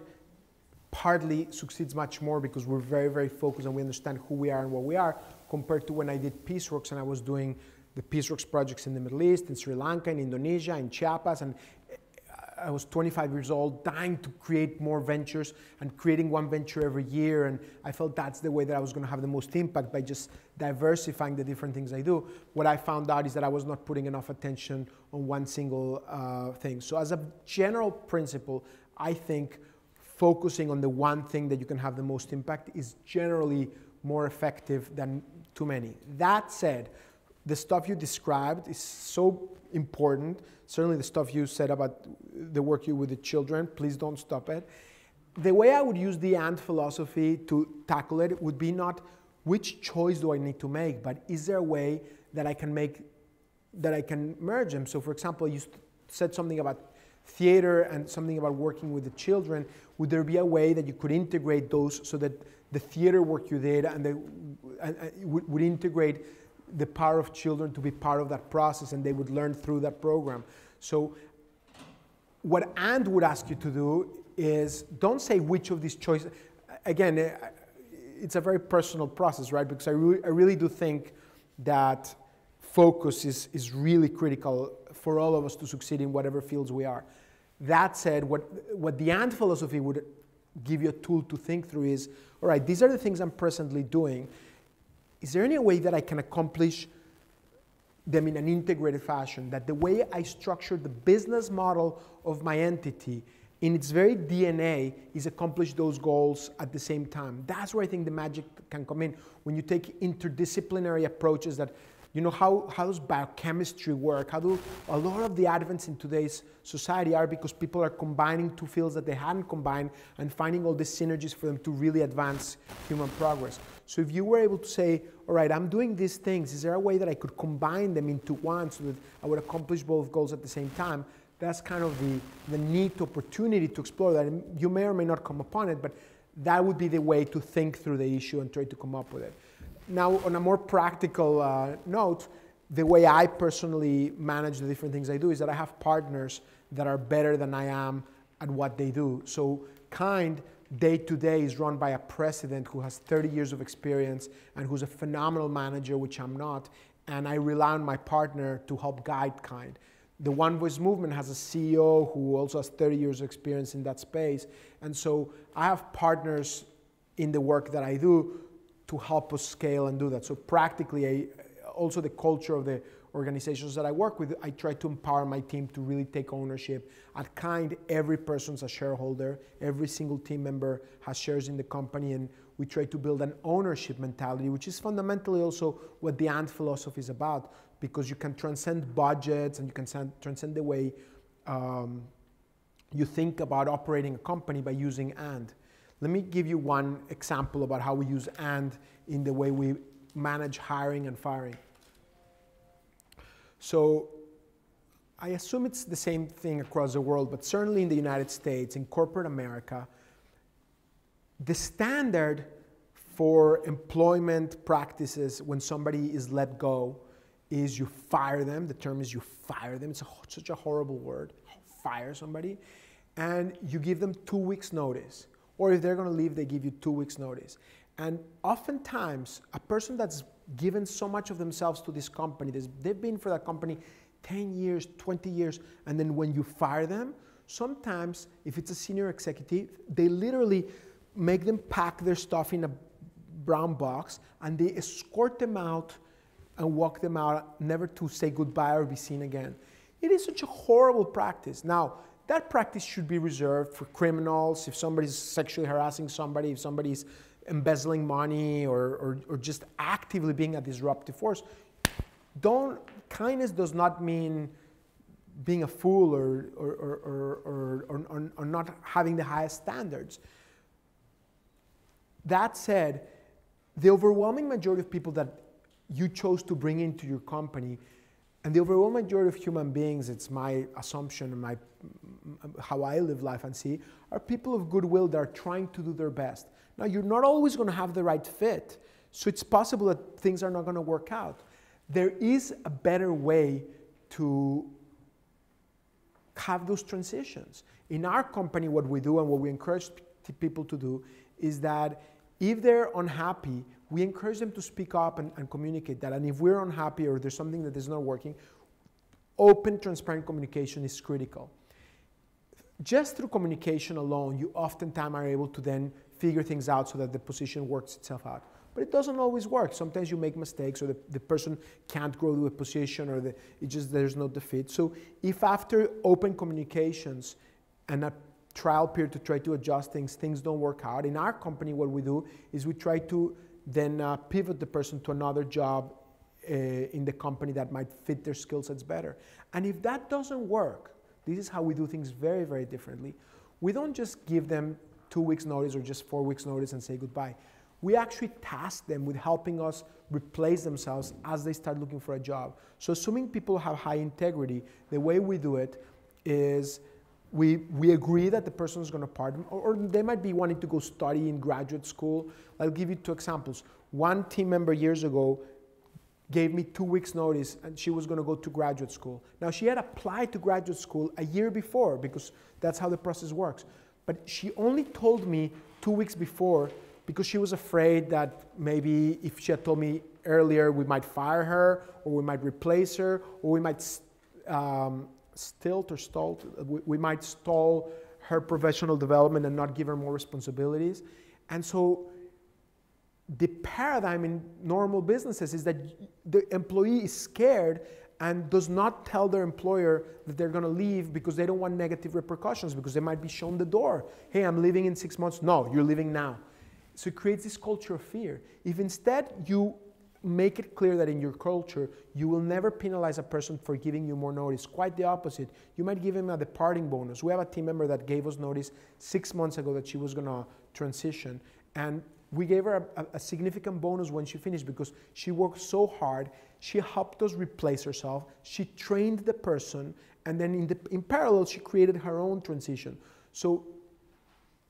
partly succeeds much more because we're very, very focused and we understand who we are and what we are, compared to when I did PeaceWorks and I was doing the PeaceWorks projects in the Middle East, in Sri Lanka, in Indonesia, in Chiapas, and I was 25 years old, dying to create more ventures and creating one venture every year, and I felt that's the way that I was going to have the most impact, by just diversifying the different things I do. What I found out is that I was not putting enough attention on one single thing. So as a general principle, I think focusing on the one thing that you can have the most impact is generally more effective than too many. That said, the stuff you described is so important. Certainly the stuff you said about the work you with the children, please don't stop it. The way I would use the "and" philosophy to tackle it would be not which choice do I need to make, but is there a way that I can make, that I can merge them? So for example, you said something about theater and something about working with the children. Would there be a way that you could integrate those so that the theater work you did and would integrate the power of children to be part of that process, and they would learn through that program? So what "and" would ask you to do is don't say which of these choices. Again, it's a very personal process, right? Because I really do think that focus is really critical for all of us to succeed in whatever fields we are. That said, what the "and" philosophy would give you a tool to think through is, all right, these are the things I'm presently doing. Is there any way that I can accomplish them in an integrated fashion, that the way I structure the business model of my entity in its very DNA is accomplish those goals at the same time? That's where I think the magic can come in, when you take interdisciplinary approaches that, you know, how does biochemistry work? How do a lot of the advents in today's society are because people are combining two fields that they hadn't combined and finding all the synergies for them to really advance human progress. So if you were able to say, all right, I'm doing these things, is there a way that I could combine them into one so that I would accomplish both goals at the same time? That's kind of the neat opportunity to explore that. And you may or may not come upon it, but that would be the way to think through the issue and try to come up with it. Now, on a more practical note, the way I personally manage the different things I do is that I have partners that are better than I am at what they do. So Kind, day to day, is run by a president who has 30 years of experience and who's a phenomenal manager, which I'm not. And I rely on my partner to help guide Kind. The One Voice movement has a CEO who also has 30 years of experience in that space. And so I have partners in the work that I do to help us scale and do that. So practically, also the culture of the organizations that I work with, I try to empower my team to really take ownership. At Kind, every person's a shareholder. Every single team member has shares in the company, and we try to build an ownership mentality, which is fundamentally also what the "and" philosophy is about, because you can transcend budgets and you can transcend the way you think about operating a company by using "and." Let me give you one example about how we use "and" in the way we manage hiring and firing. So I assume it's the same thing across the world, but certainly in the United States, in corporate America, the standard for employment practices when somebody is let go is you fire them. The term is you fire them. It's such a horrible word, fire somebody. And you give them 2 weeks notice. Or if they're going to leave, they give you 2 weeks notice. And oftentimes, a person that's given so much of themselves to this company, they've been for that company 10 years, 20 years, and then when you fire them, Sometimes, if it's a senior executive, they literally make them pack their stuff in a brown box and they escort them out and walk them out, never to say goodbye or be seen again. It is such a horrible practice. Now, that practice should be reserved for criminals, if somebody's sexually harassing somebody, if somebody's embezzling money or just actively being a disruptive force. Kindness does not mean being a fool or not having the highest standards. That said, the overwhelming majority of people that you chose to bring into your company, and the overwhelming majority of human beings, it's my assumption and how I live life and see, are people of goodwill that are trying to do their best. Now, you're not always going to have the right fit, so it's possible that things are not going to work out. There is a better way to have those transitions. In our company, what we do and what we encourage people to do is that if they're unhappy, we encourage them to speak up and communicate that. And if we're unhappy or there's something that is not working, open, transparent communication is critical. Just through communication alone, you oftentimes are able to then figure things out so that the position works itself out. But it doesn't always work. Sometimes you make mistakes, or the person can't grow to a position, or there's no fit. So if after open communications and a trial period to try to adjust things don't work out, in our company what we do is we try to then pivot the person to another job in the company that might fit their skill sets better. And if that doesn't work, this is how we do things very, very differently. We don't just give them 2 weeks notice or just 4 weeks notice and say goodbye. We actually task them with helping us replace themselves as they start looking for a job. So assuming people have high integrity, the way we do it is we agree that the person is going to pardon, or they might be wanting to go study in graduate school. I'll give you 2 examples. One team member years ago gave me 2 weeks notice and she was going to go to graduate school. Now, she had applied to graduate school a year before because that's how the process works. But she only told me 2 weeks before because she was afraid that maybe if she had told me earlier, we might fire her, or we might replace her, or we might we might stall her professional development and not give her more responsibilities. And so the paradigm in normal businesses is that the employee is scared and does not tell their employer that they're going to leave because they don't want negative repercussions, because they might be shown the door. Hey, I'm leaving in 6 months. No, you're leaving now. So it creates this culture of fear. If instead you make it clear that in your culture, you will never penalize a person for giving you more notice. Quite the opposite. You might give him a departing bonus. We have a team member that gave us notice 6 months ago that she was going to transition. And we gave her a significant bonus when she finished because she worked so hard. She helped us replace herself. She trained the person. And then in parallel, she created her own transition. So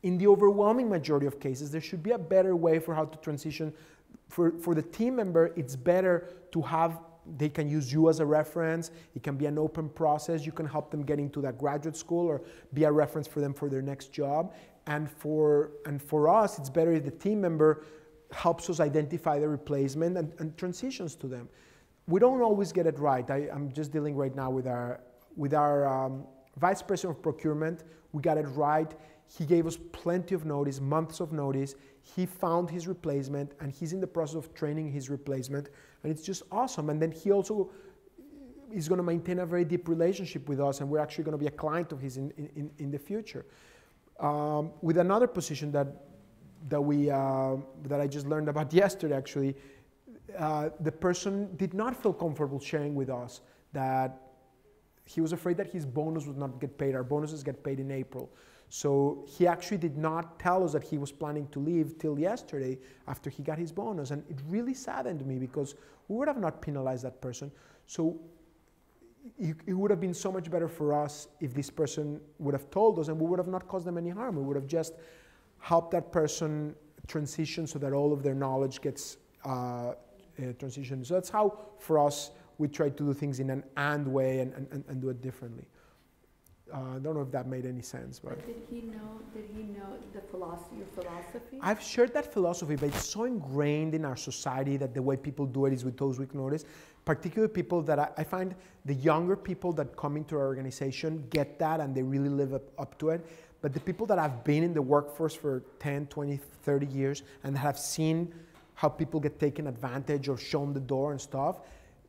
in the overwhelming majority of cases, there should be a better way for how to transition. For the team member, it's better to have, they can use you as a reference. It can be an open process. You can help them get into that graduate school or be a reference for them for their next job. And for us, it's better if the team member helps us identify the replacement and transitions to them. We don't always get it right. I'm just dealing right now with our vice president of procurement. We got it right. He gave us plenty of notice, months of notice. He found his replacement, and he's in the process of training his replacement, and it's just awesome. And then he also is going to maintain a very deep relationship with us, and we're actually going to be a client of his in the future. With another position that I just learned about yesterday, actually, the person did not feel comfortable sharing with us that he was afraid that his bonus would not get paid. Our bonuses get paid in April. So he actually did not tell us that he was planning to leave till yesterday after he got his bonus. And it really saddened me because we would have not penalized that person. So it would have been so much better for us if this person would have told us, and we would have not caused them any harm. We would have just helped that person transition so that all of their knowledge gets transitioned. So that's how, for us, we try to do things in an and way and do it differently. I don't know if that made any sense, but Did he know the your philosophy? I've shared that philosophy, but it's so ingrained in our society that the way people do it is with those weak notice. Particularly people that I find the younger people that come into our organization get that and they really live up to it. But the people that have been in the workforce for 10, 20, 30 years and have seen how people get taken advantage or shown the door and stuff,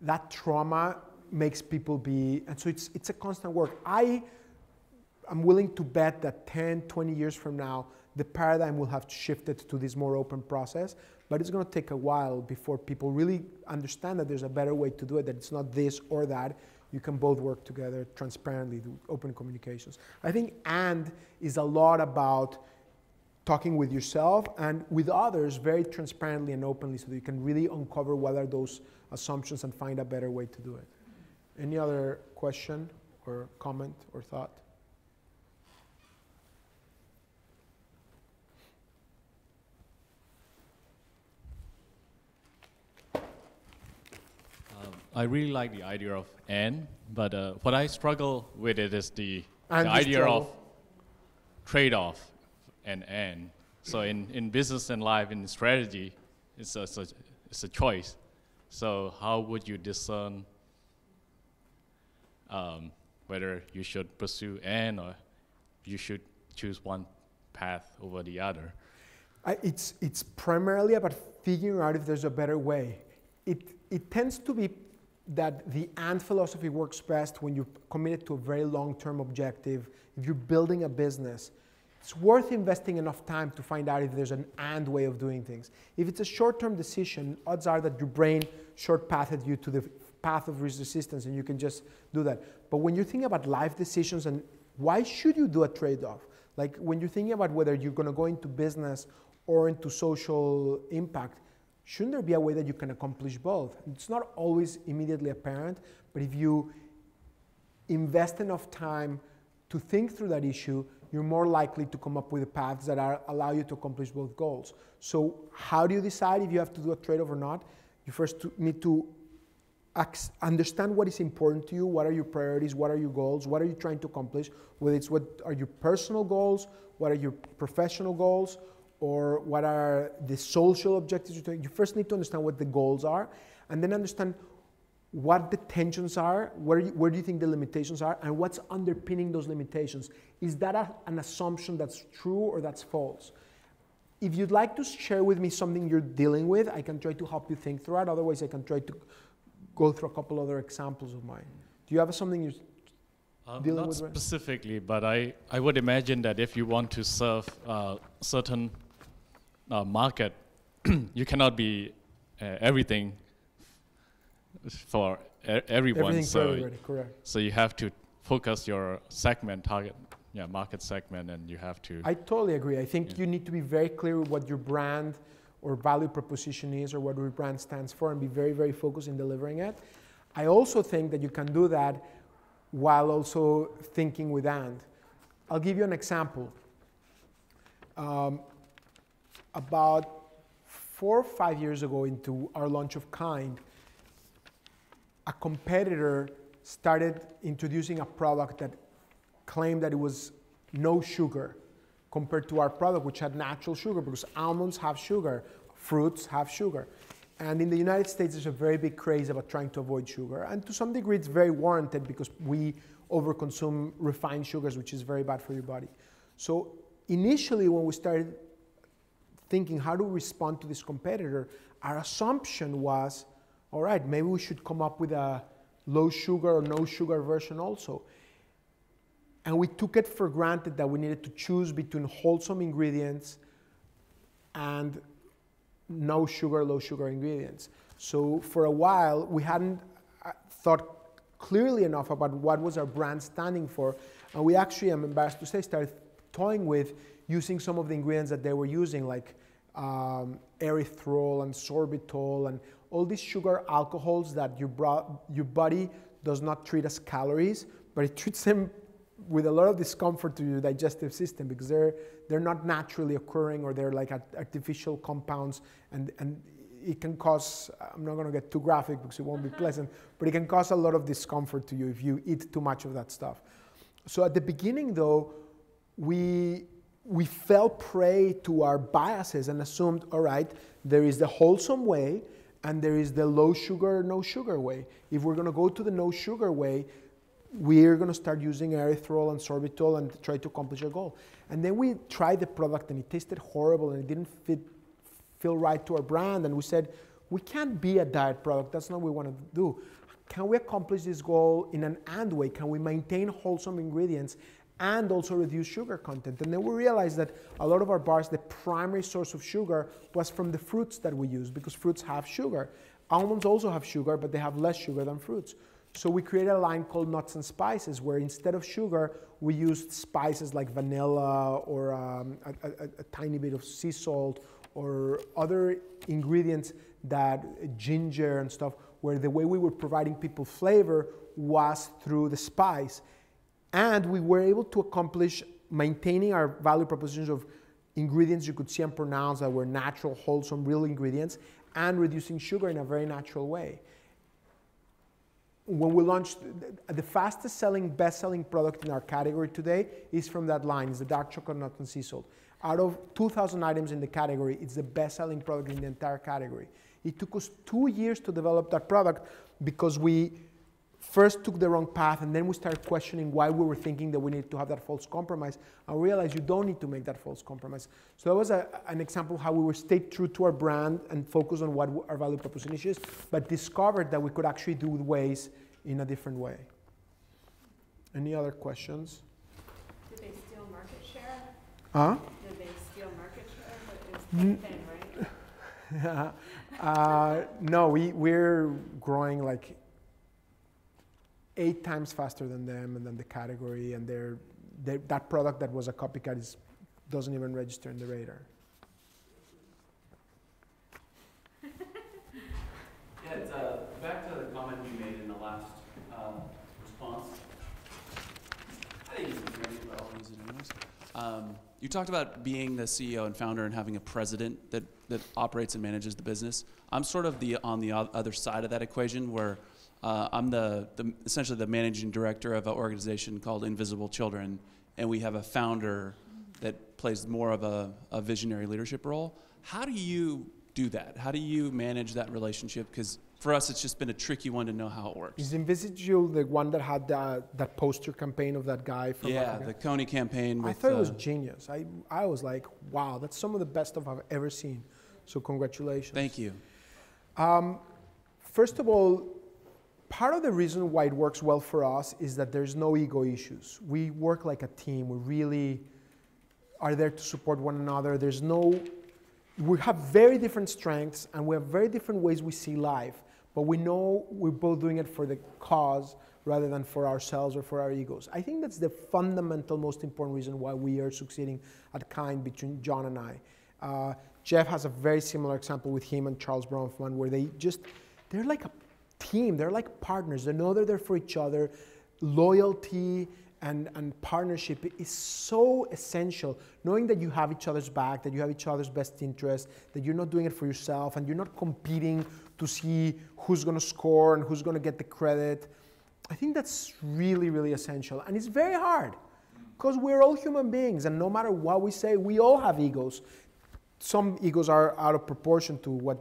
that trauma makes people be, and so it's a constant work. I'm willing to bet that 10, 20 years from now, the paradigm will have shifted to this more open process, but it's going to take a while before people really understand that there's a better way to do it, that it's not this or that. You can both work together transparently, do open communications. I think "and" is a lot about talking with yourself and with others very transparently and openly so that you can really uncover what are those assumptions and find a better way to do it. Any other question or comment or thought? I really like the idea of "and," but what I struggle with it is the And idea struggle. of trade-off and. So in business and life, in strategy, it's a choice. So how would you discern whether you should pursue "and" or you should choose one path over the other? It's primarily about figuring out if there's a better way. It tends to be that the "and" philosophy works best when you're committed to a very long-term objective. If you're building a business, it's worth investing enough time to find out if there's an "and" way of doing things. If it's a short-term decision, odds are that your brain short-pathed you to the path of least resistance and you can just do that. But when you're thinking about life decisions and why should you do a trade-off? Like when you're thinking about whether you're going to go into business or into social impact, shouldn't there be a way that you can accomplish both? It's not always immediately apparent, but if you invest enough time to think through that issue, you're more likely to come up with paths that allow you to accomplish both goals. So how do you decide if you have to do a trade-off or not? You first need to understand what is important to you, what are your priorities, what are your goals, what are you trying to accomplish, whether it's what are your personal goals, what are your professional goals, or what are the social objectives you're doing. You first need to understand what the goals are, and then understand what the tensions are, where do you think the limitations are, and what's underpinning those limitations. Is that an assumption that's true or that's false? If you'd like to share with me something you're dealing with, I can try to help you think through it. Otherwise, I can try to go through a couple other examples of mine. Do you have something you're dealing with? Not specifically, but I would imagine that if you want to serve certain market, you cannot be everything for everyone. Everything so, for everybody, correct. So you have to focus your segment, market segment, and you have to. I totally agree. I think you need to be very clear with what your brand or value proposition is or what your brand stands for and be very, very focused in delivering it. I also think that you can do that while also thinking with "and." I'll give you an example. About 4 or 5 years ago into our launch of Kind, a competitor started introducing a product that claimed that it was no sugar compared to our product, which had natural sugar, because almonds have sugar, fruits have sugar. And in the United States, there's a very big craze about trying to avoid sugar. And to some degree, it's very warranted because we overconsume refined sugars, which is very bad for your body. So initially, when we started thinking how to respond to this competitor, our assumption was, all right, maybe we should come up with a low sugar or no sugar version also. And we took it for granted that we needed to choose between wholesome ingredients and no sugar, low sugar ingredients. So for a while, we hadn't thought clearly enough about what was our brand standing for. And we actually, I'm embarrassed to say, started toying with using some of the ingredients that they were using, like erythritol and sorbitol and all these sugar alcohols that your body does not treat as calories, but it treats them with a lot of discomfort to your digestive system because they're not naturally occurring, or they're like artificial compounds, and it can cause, I'm not going to get too graphic because it won't be pleasant, but it can cause a lot of discomfort to you if you eat too much of that stuff. So at the beginning, though, we fell prey to our biases and assumed, all right, there is the wholesome way and there is the low sugar, no sugar way. If we're going to go to the no sugar way, we're going to start using erythritol and sorbitol and try to accomplish our goal. And then we tried the product and it tasted horrible and it didn't feel right to our brand. And we said, we can't be a diet product. That's not what we want to do. Can we accomplish this goal in an and way? Can we maintain wholesome ingredients and also reduce sugar content? And then we realized that a lot of our bars, the primary source of sugar was from the fruits that we use, because fruits have sugar. Almonds also have sugar, but they have less sugar than fruits. So we created a line called Nuts and Spices, where instead of sugar, we used spices like vanilla or a tiny bit of sea salt or other ingredients that ginger and stuff, where the way we were providing people flavor was through the spice. And we were able to accomplish maintaining our value propositions of ingredients you could see and pronounce that were natural, wholesome, real ingredients, and reducing sugar in a very natural way. When we launched, the fastest selling, best selling product in our category today is from that line. It's the dark chocolate nut and sea salt. Out of 2,000 items in the category, it's the best selling product in the entire category. It took us 2 years to develop that product because we first took the wrong path, and then we started questioning why we were thinking that we needed to have that false compromise, and realized you don't need to make that false compromise. So that was an example of how we were stayed true to our brand and focused on what our value proposition is, but discovered that we could actually do ways in a different way. Any other questions? Did they steal market share? Huh? Did they steal market share? But it's thin, right? No, we're growing like 8 times faster than them and then the category, and that product that was a copycat doesn't even register in the radar. Yeah, it's, back to the comment you made in the last response. I think it's great, but I'll use it anyways. You talked about being the CEO and founder and having a president that operates and manages the business. I'm sort of on the other side of that equation, where I'm essentially the managing director of an organization called Invisible Children, and we have a founder that plays more of a visionary leadership role. How do you do that? How do you manage that relationship? Because for us, it's just been a tricky one to know how it works. Is Invisible the one that had that poster campaign of that guy from Africa? The Coney campaign. I thought it was genius. I was like, wow, that's some of the best stuff I've ever seen. So congratulations. Thank you. First of all, part of the reason why it works well for us is that there's no ego issues. We work like a team. We really are there to support one another. We have very different strengths and we have very different ways we see life, but we know we're both doing it for the cause rather than for ourselves or for our egos. I think that's the fundamental, most important reason why we are succeeding at Kind between John and I. Jeff has a very similar example with him and Charles Bronfman, where they're like a team, they're like partners. They know they're there for each other. Loyalty and partnership is so essential. Knowing that you have each other's back, that you have each other's best interest, that you're not doing it for yourself, and you're not competing to see who's going to score and who's going to get the credit. I think that's really, really essential. And it's very hard because we're all human beings, and no matter what we say, we all have egos. Some egos are out of proportion to what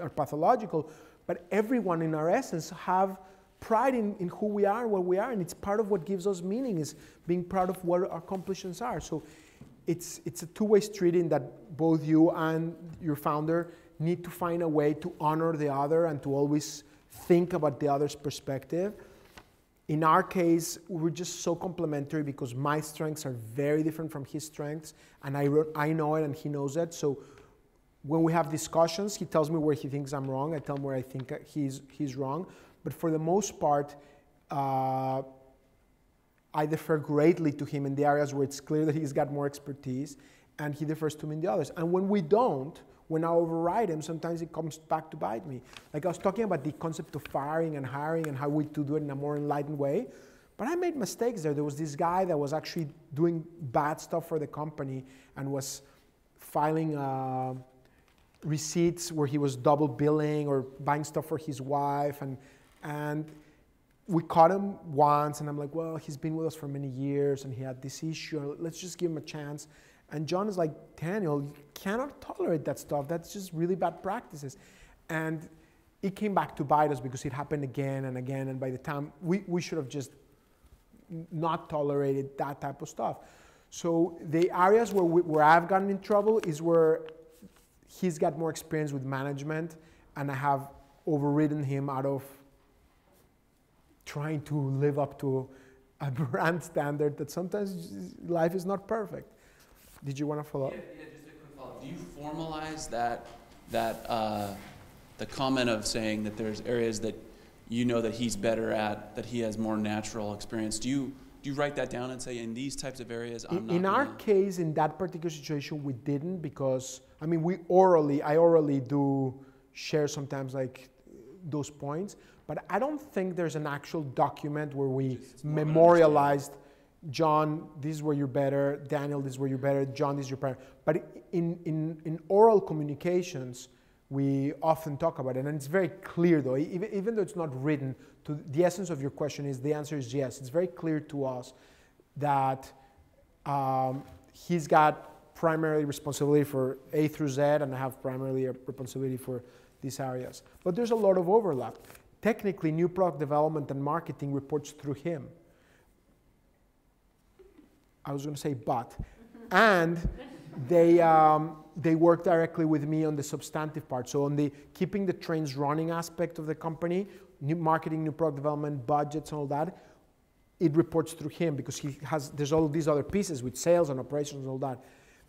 are pathological, but everyone in our essence have pride in who we are and what we are, and it's part of what gives us meaning, is being proud of what our accomplishments are. So it's a two-way street in that both you and your founder need to find a way to honor the other and to always think about the other's perspective. In our case, we're just so complementary because my strengths are very different from his strengths, and I know it and he knows it. So when we have discussions, he tells me where he thinks I'm wrong. I tell him where I think he's wrong. But for the most part, I defer greatly to him in the areas where it's clear that he's got more expertise, and he defers to me in the others. And when we don't, when I override him, sometimes it comes back to bite me. Like I was talking about the concept of firing and hiring and how we to do it in a more enlightened way, but I made mistakes there. There was this guy that was actually doing bad stuff for the company and was filing receipts where he was double billing or buying stuff for his wife, and we caught him once, and I'm like, well, he's been with us for many years, and he had this issue. Let's just give him a chance. And John is like, Daniel, you cannot tolerate that stuff. That's just really bad practices. And it came back to bite us because it happened again and again. And by the time, we should have just not tolerated that type of stuff. So the areas where I've gotten in trouble is where he's got more experience with management, and I have overridden him out of trying to live up to a brand standard that sometimes life is not perfect. Did you want to follow up? Yeah, just a quick follow-up. Do you formalize the comment of saying that there's areas that you know that he's better at, that he has more natural experience? Do you write that down and say, in these types of areas, I'm not in our case, in that particular situation, we didn't, because, I mean, I orally do share sometimes like those points, but I don't think there's an actual document where we memorialized, John, this is where you're better, Daniel, this is where you're better, John, this is your better. But in oral communications, we often talk about it, and it's very clear though, even though it's not written, the essence of your question is, the answer is yes. It's very clear to us that he's got primarily responsibility for A through Z, and I have primarily a responsibility for these areas. But there's a lot of overlap. Technically, new product development and marketing reports through him. I was going to say but. And they work directly with me on the substantive part. So on the keeping the trains running aspect of the company, new marketing, new product development, budgets, and all that, it reports through him because there's all these other pieces with sales and operations and all that.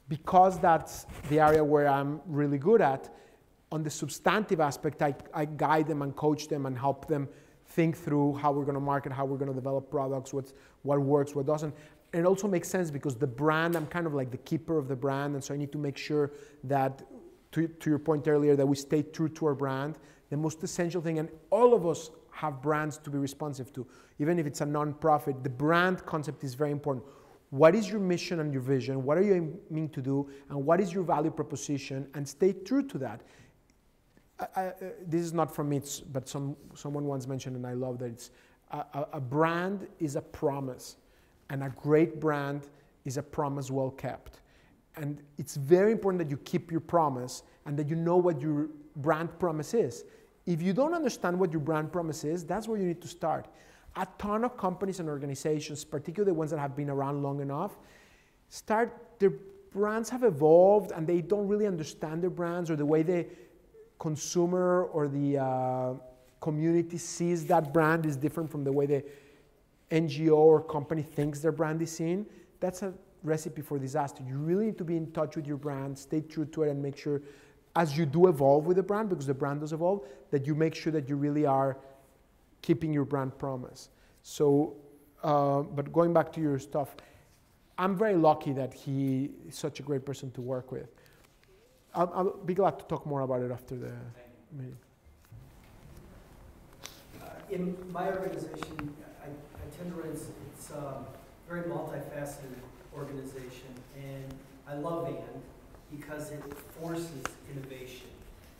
Because that's the area where I'm really good at, on the substantive aspect, I guide them and coach them and help them think through how we're going to market, how we're going to develop products, what works, what doesn't. And it also makes sense because the brand, I'm kind of like the keeper of the brand, and so I need to make sure that, to your point earlier, that we stay true to our brand. The most essential thing, and all of us have brands to be responsive to, even if it's a non-profit, the brand concept is very important. What is your mission and your vision? What are you aiming to do? And what is your value proposition? And stay true to that. This is not from me, but someone once mentioned, and I love that, it's a brand is a promise. And a great brand is a promise well kept. And it's very important that you keep your promise and that you know what your brand promise is. If you don't understand what your brand promise is, that's where you need to start. A ton of companies and organizations, particularly the ones that have been around long enough, their brands have evolved and they don't really understand their brands, or the way the consumer or the community sees that brand is different from the way the NGO or company thinks their brand is seen. That's a recipe for disaster. You really need to be in touch with your brand, stay true to it, and make sure, as you do evolve with the brand, because the brand does evolve, that you make sure that you really are keeping your brand promise. So, but going back to your stuff, I'm very lucky that he is such a great person to work with. I'll be glad to talk more about it after the meeting. In my organization, I tend to run, it's a very multifaceted organization, and I love AND because it forces innovation,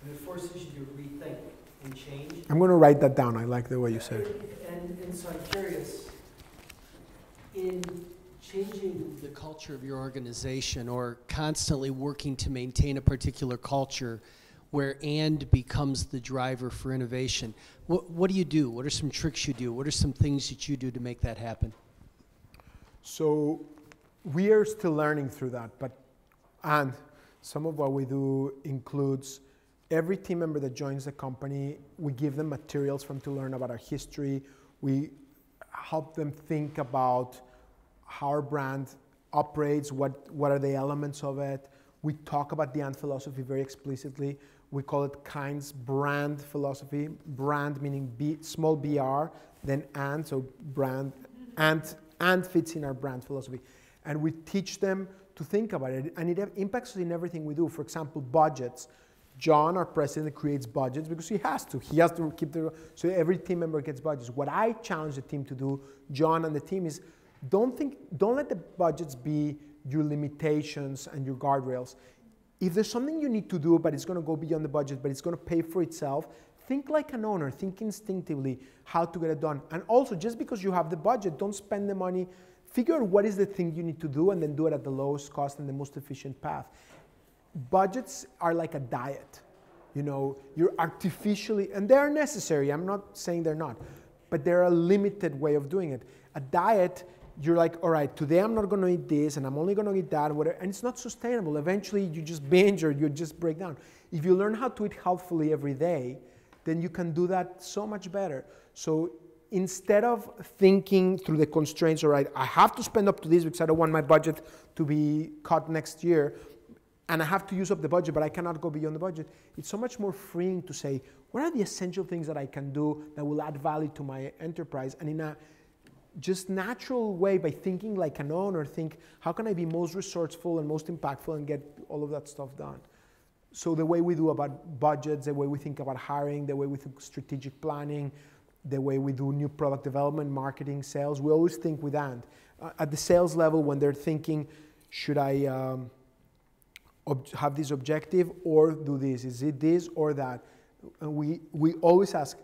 and it forces you to rethink and change. I'm going to write that down. I like the way you said it. And so I'm curious, in changing the culture of your organization, or constantly working to maintain a particular culture where AND becomes the driver for innovation, what do you do? What are some tricks you do? What are some things that you do to make that happen? So we are still learning through that, and some of what we do includes every team member that joins the company, we give them materials from to learn about our history. We help them think about how our brand operates, what are the elements of it. We talk about the AND philosophy very explicitly. We call it KIND's brand philosophy. Brand meaning small br, then AND, so brand, and fits in our brand philosophy. And we teach them to think about it, and it impacts us in everything we do. For example, budgets. John, our president, creates budgets because he has to. He has to keep so every team member gets budgets. What I challenge the team to do, John and the team, is don't let the budgets be your limitations and your guardrails. If there's something you need to do, but it's going to go beyond the budget, but it's going to pay for itself, think like an owner, think instinctively how to get it done. And also, just because you have the budget, don't spend the money. Figure out what is the thing you need to do and then do it at the lowest cost and the most efficient path. Budgets are like a diet. You know, you're artificially, and they're necessary, I'm not saying they're not, but they're a limited way of doing it. A diet, you're like, all right, today I'm not going to eat this and I'm only going to eat that, whatever, and it's not sustainable. Eventually you just binge or you just break down. If you learn how to eat healthfully every day, then you can do that so much better. So instead of thinking through the constraints, all right, I have to spend up to this because I don't want my budget to be cut next year, and I have to use up the budget, but I cannot go beyond the budget, it's so much more freeing to say, what are the essential things that I can do that will add value to my enterprise? And in a just natural way, by thinking like an owner, think, how can I be most resourceful and most impactful and get all of that stuff done? So the way we do about budgets, the way we think about hiring, the way we think strategic planning, the way we do new product development, marketing, sales, we always think with and. At the sales level, when they're thinking, should I have this objective or do this? Is it this or that? And we always ask.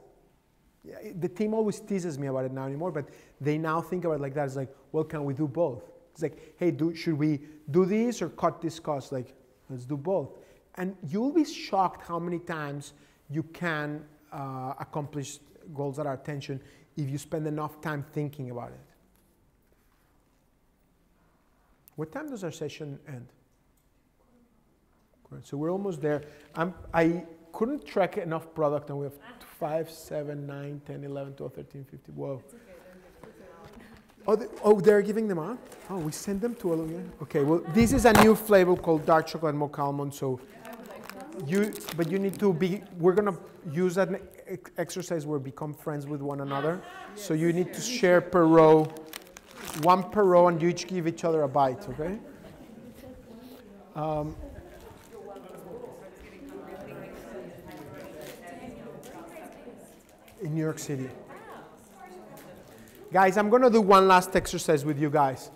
The team always teases me about it now anymore, but they now think about it like that. It's like, well, can we do both? It's like, hey, should we do this or cut this cost? Like, let's do both. And you'll be shocked how many times you can accomplish goals that are attention if you spend enough time thinking about it. What time does our session end? Great. So we're almost there. I couldn't track enough product, and we have 5, 7, 9, 10, 11, 12, 13, 15. Whoa. They're giving them out? Oh, we send them to all of you? Okay, well, this is a new flavor called dark chocolate mocha almond, so but you need to be, we're going to use an exercise where we become friends with one another. So you need to share per row, one per row, and you each give each other a bite, okay? In New York City. Guys, I'm going to do one last exercise with you guys.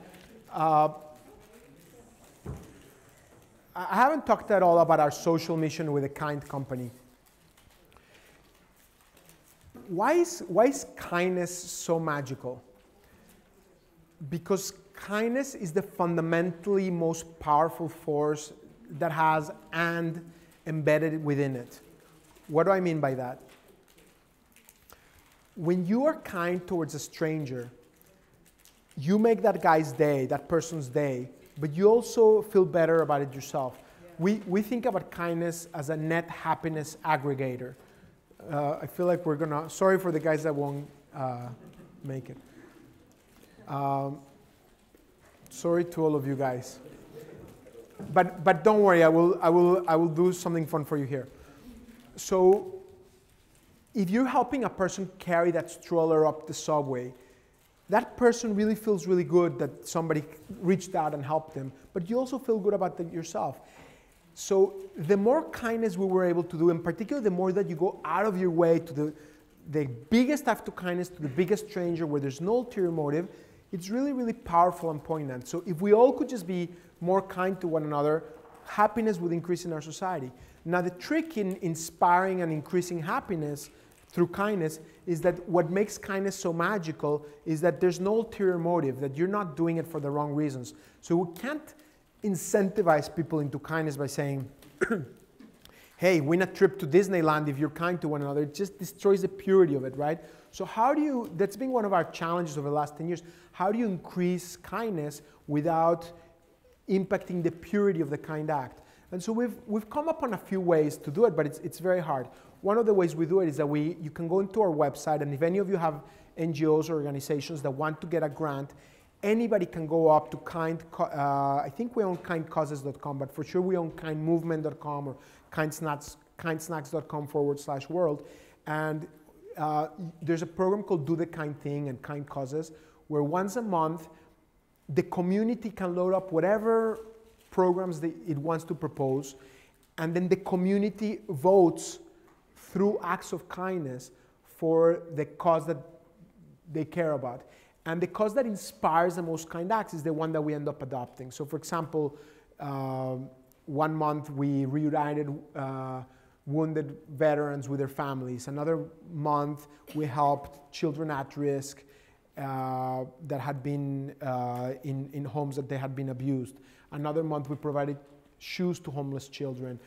I haven't talked at all about our social mission with a kind company. Why is kindness so magical? Because kindness is the fundamentally most powerful force that has and embedded within it. What do I mean by that? When you are kind towards a stranger, you make that guy's day, that person's day, but you also feel better about it yourself. Yeah. We think about kindness as a net happiness aggregator. I feel like we're gonna, sorry for the guys that won't make it. Sorry to all of you guys. But don't worry, I will do something fun for you here. So if you're helping a person carry that stroller up the subway, that person really feels really good that somebody reached out and helped them, but you also feel good about it yourself. So the more kindness we were able to do, in particular, the more that you go out of your way to the biggest act of kindness to the biggest stranger where there's no ulterior motive, it's really, really powerful and poignant. So if we all could just be more kind to one another, happiness would increase in our society. Now the trick in inspiring and increasing happiness through kindness is that what makes kindness so magical is that there's no ulterior motive, that you're not doing it for the wrong reasons. So we can't incentivize people into kindness by saying, hey, win a trip to Disneyland if you're kind to one another. It just destroys the purity of it, right? So how do you, that's been one of our challenges over the last 10 years, how do you increase kindness without impacting the purity of the kind act? And so we've come up on a few ways to do it, but it's very hard. One of the ways we do it is that you can go into our website, and if any of you have NGOs or organizations that want to get a grant, anybody can go up to I think we own kindcauses.com, but for sure we own kindmovement.com or kindsnacks.com/world. And there's a program called Do the Kind Thing and Kind Causes, where once a month, the community can load up whatever programs it wants to propose, and then the community votes through acts of kindness for the cause that they care about. And the cause that inspires the most kind acts is the one that we end up adopting. So for example, one month we reunited wounded veterans with their families. Another month, we helped children at risk that had been in homes that they had been abused. Another month, we provided shoes to homeless children.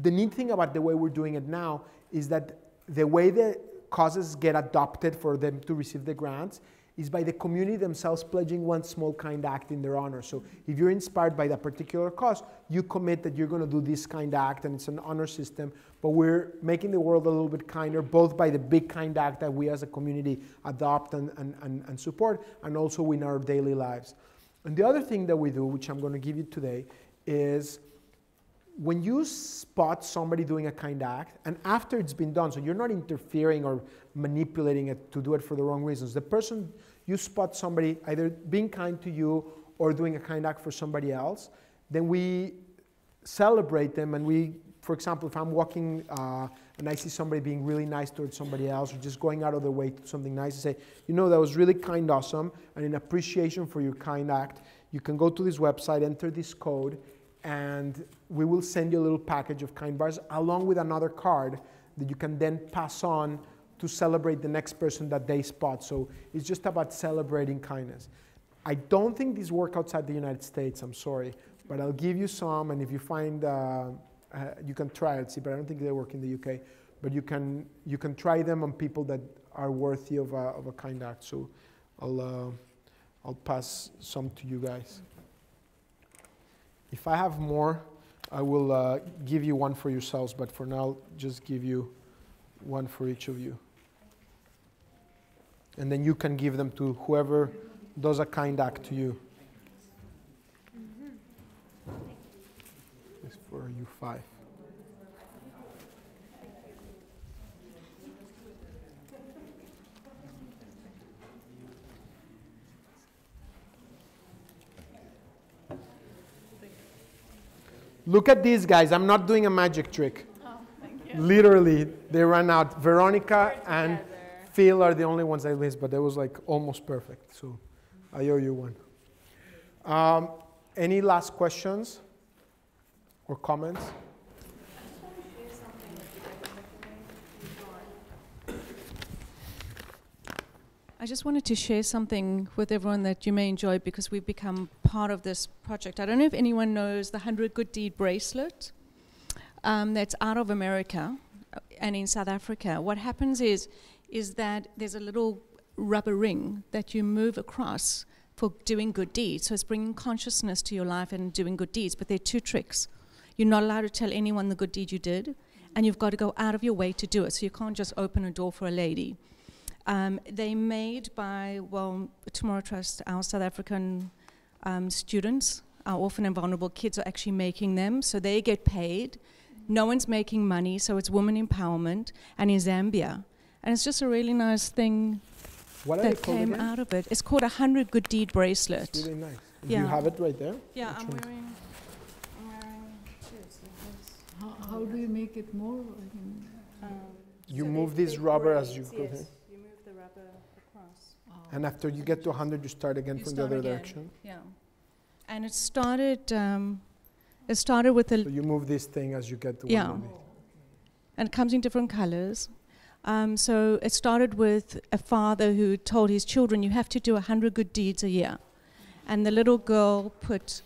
The neat thing about the way we're doing it now is that the way the causes get adopted for them to receive the grants is by the community themselves pledging one small kind act in their honor. So if you're inspired by that particular cause, you commit that you're going to do this kind act, and it's an honor system. But we're making the world a little bit kinder, both by the big kind act that we as a community adopt and support, and also in our daily lives. And the other thing that we do, which I'm going to give you today, is when you spot somebody doing a kind act, and after it's been done, so you're not interfering or manipulating it to do it for the wrong reasons. The person, you spot somebody either being kind to you or doing a kind act for somebody else, then we celebrate them, and we, for example, if I'm walking and I see somebody being really nice towards somebody else, or just going out of their way to do something nice, I say, you know, that was really kind, awesome, and in appreciation for your kind act, you can go to this website, enter this code, and we will send you a little package of kind bars along with another card that you can then pass on to celebrate the next person that they spot. So it's just about celebrating kindness. I don't think these work outside the United States, I'm sorry, but I'll give you some, and if you find, you can try it, see, but I don't think they work in the UK, but you can try them on people that are worthy of a kind act. So I'll pass some to you guys. If I have more, I will give you one for yourselves, but for now, just give you one for each of you. And then you can give them to whoever does a kind act to you. It's for you 5. Look at these guys. I'm not doing a magic trick. Oh, thank you. Literally, they ran out. Veronica and Phil are the only ones I missed, but that was like almost perfect. So I owe you one. Any last questions or comments? I just wanted to share something with everyone that you may enjoy, because we've become part of this project. I don't know if anyone knows the 100 Good Deed Bracelet that's out of America and in South Africa. What happens is that there's a little rubber ring that you move across for doing good deeds. So it's bringing consciousness to your life and doing good deeds. But there are 2 tricks. You're not allowed to tell anyone the good deed you did, and you've got to go out of your way to do it. So you can't just open a door for a lady. They made by, well, Tomorrow Trust, our South African students, our orphan and vulnerable kids are actually making them, so they get paid. No one's making money, so it's women empowerment, and in Zambia. And it's just a really nice thing that came out of it. It's called a 100 Good Deed Bracelet. It's really nice. Yeah. You have it right there? Yeah, I'm Which one? wearing shoes like this. How do you make it more? You So move they- this they rubber braid, as you go yes. here. You move the rubber across. And after you get to 100, you start again You from the start other again, direction. Yeah. And it started with So the, you move this thing as you get to Yeah. 100. and it comes in different colors. So it started with a father who told his children, you have to do 100 good deeds a year. And the little girl put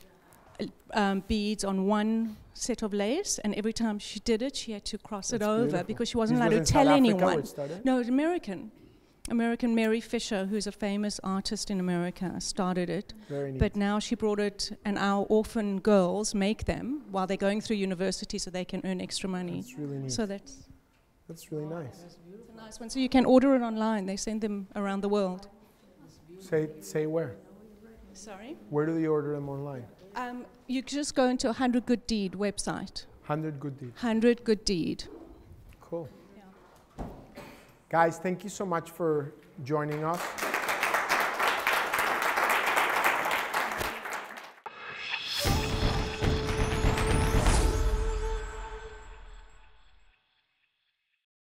beads on one set of lace, and every time she did it, she had to cross it That's over beautiful. because she wasn't This allowed was to in tell South Africa where anyone. it started? No, it's American Mary Fisher, who's a famous artist in America, started it. Very neat. But now she brought it, and our orphan girls make them while they're going through university so they can earn extra money. That's really neat. So that's really nice. it's a nice one. So you can order it online. They send them around the world. Say where? Sorry? Where do you order them online? You just go into a 100 Good Deed website. 100 Good Deeds. 100 Good Deed. Cool. Guys, thank you so much for joining us.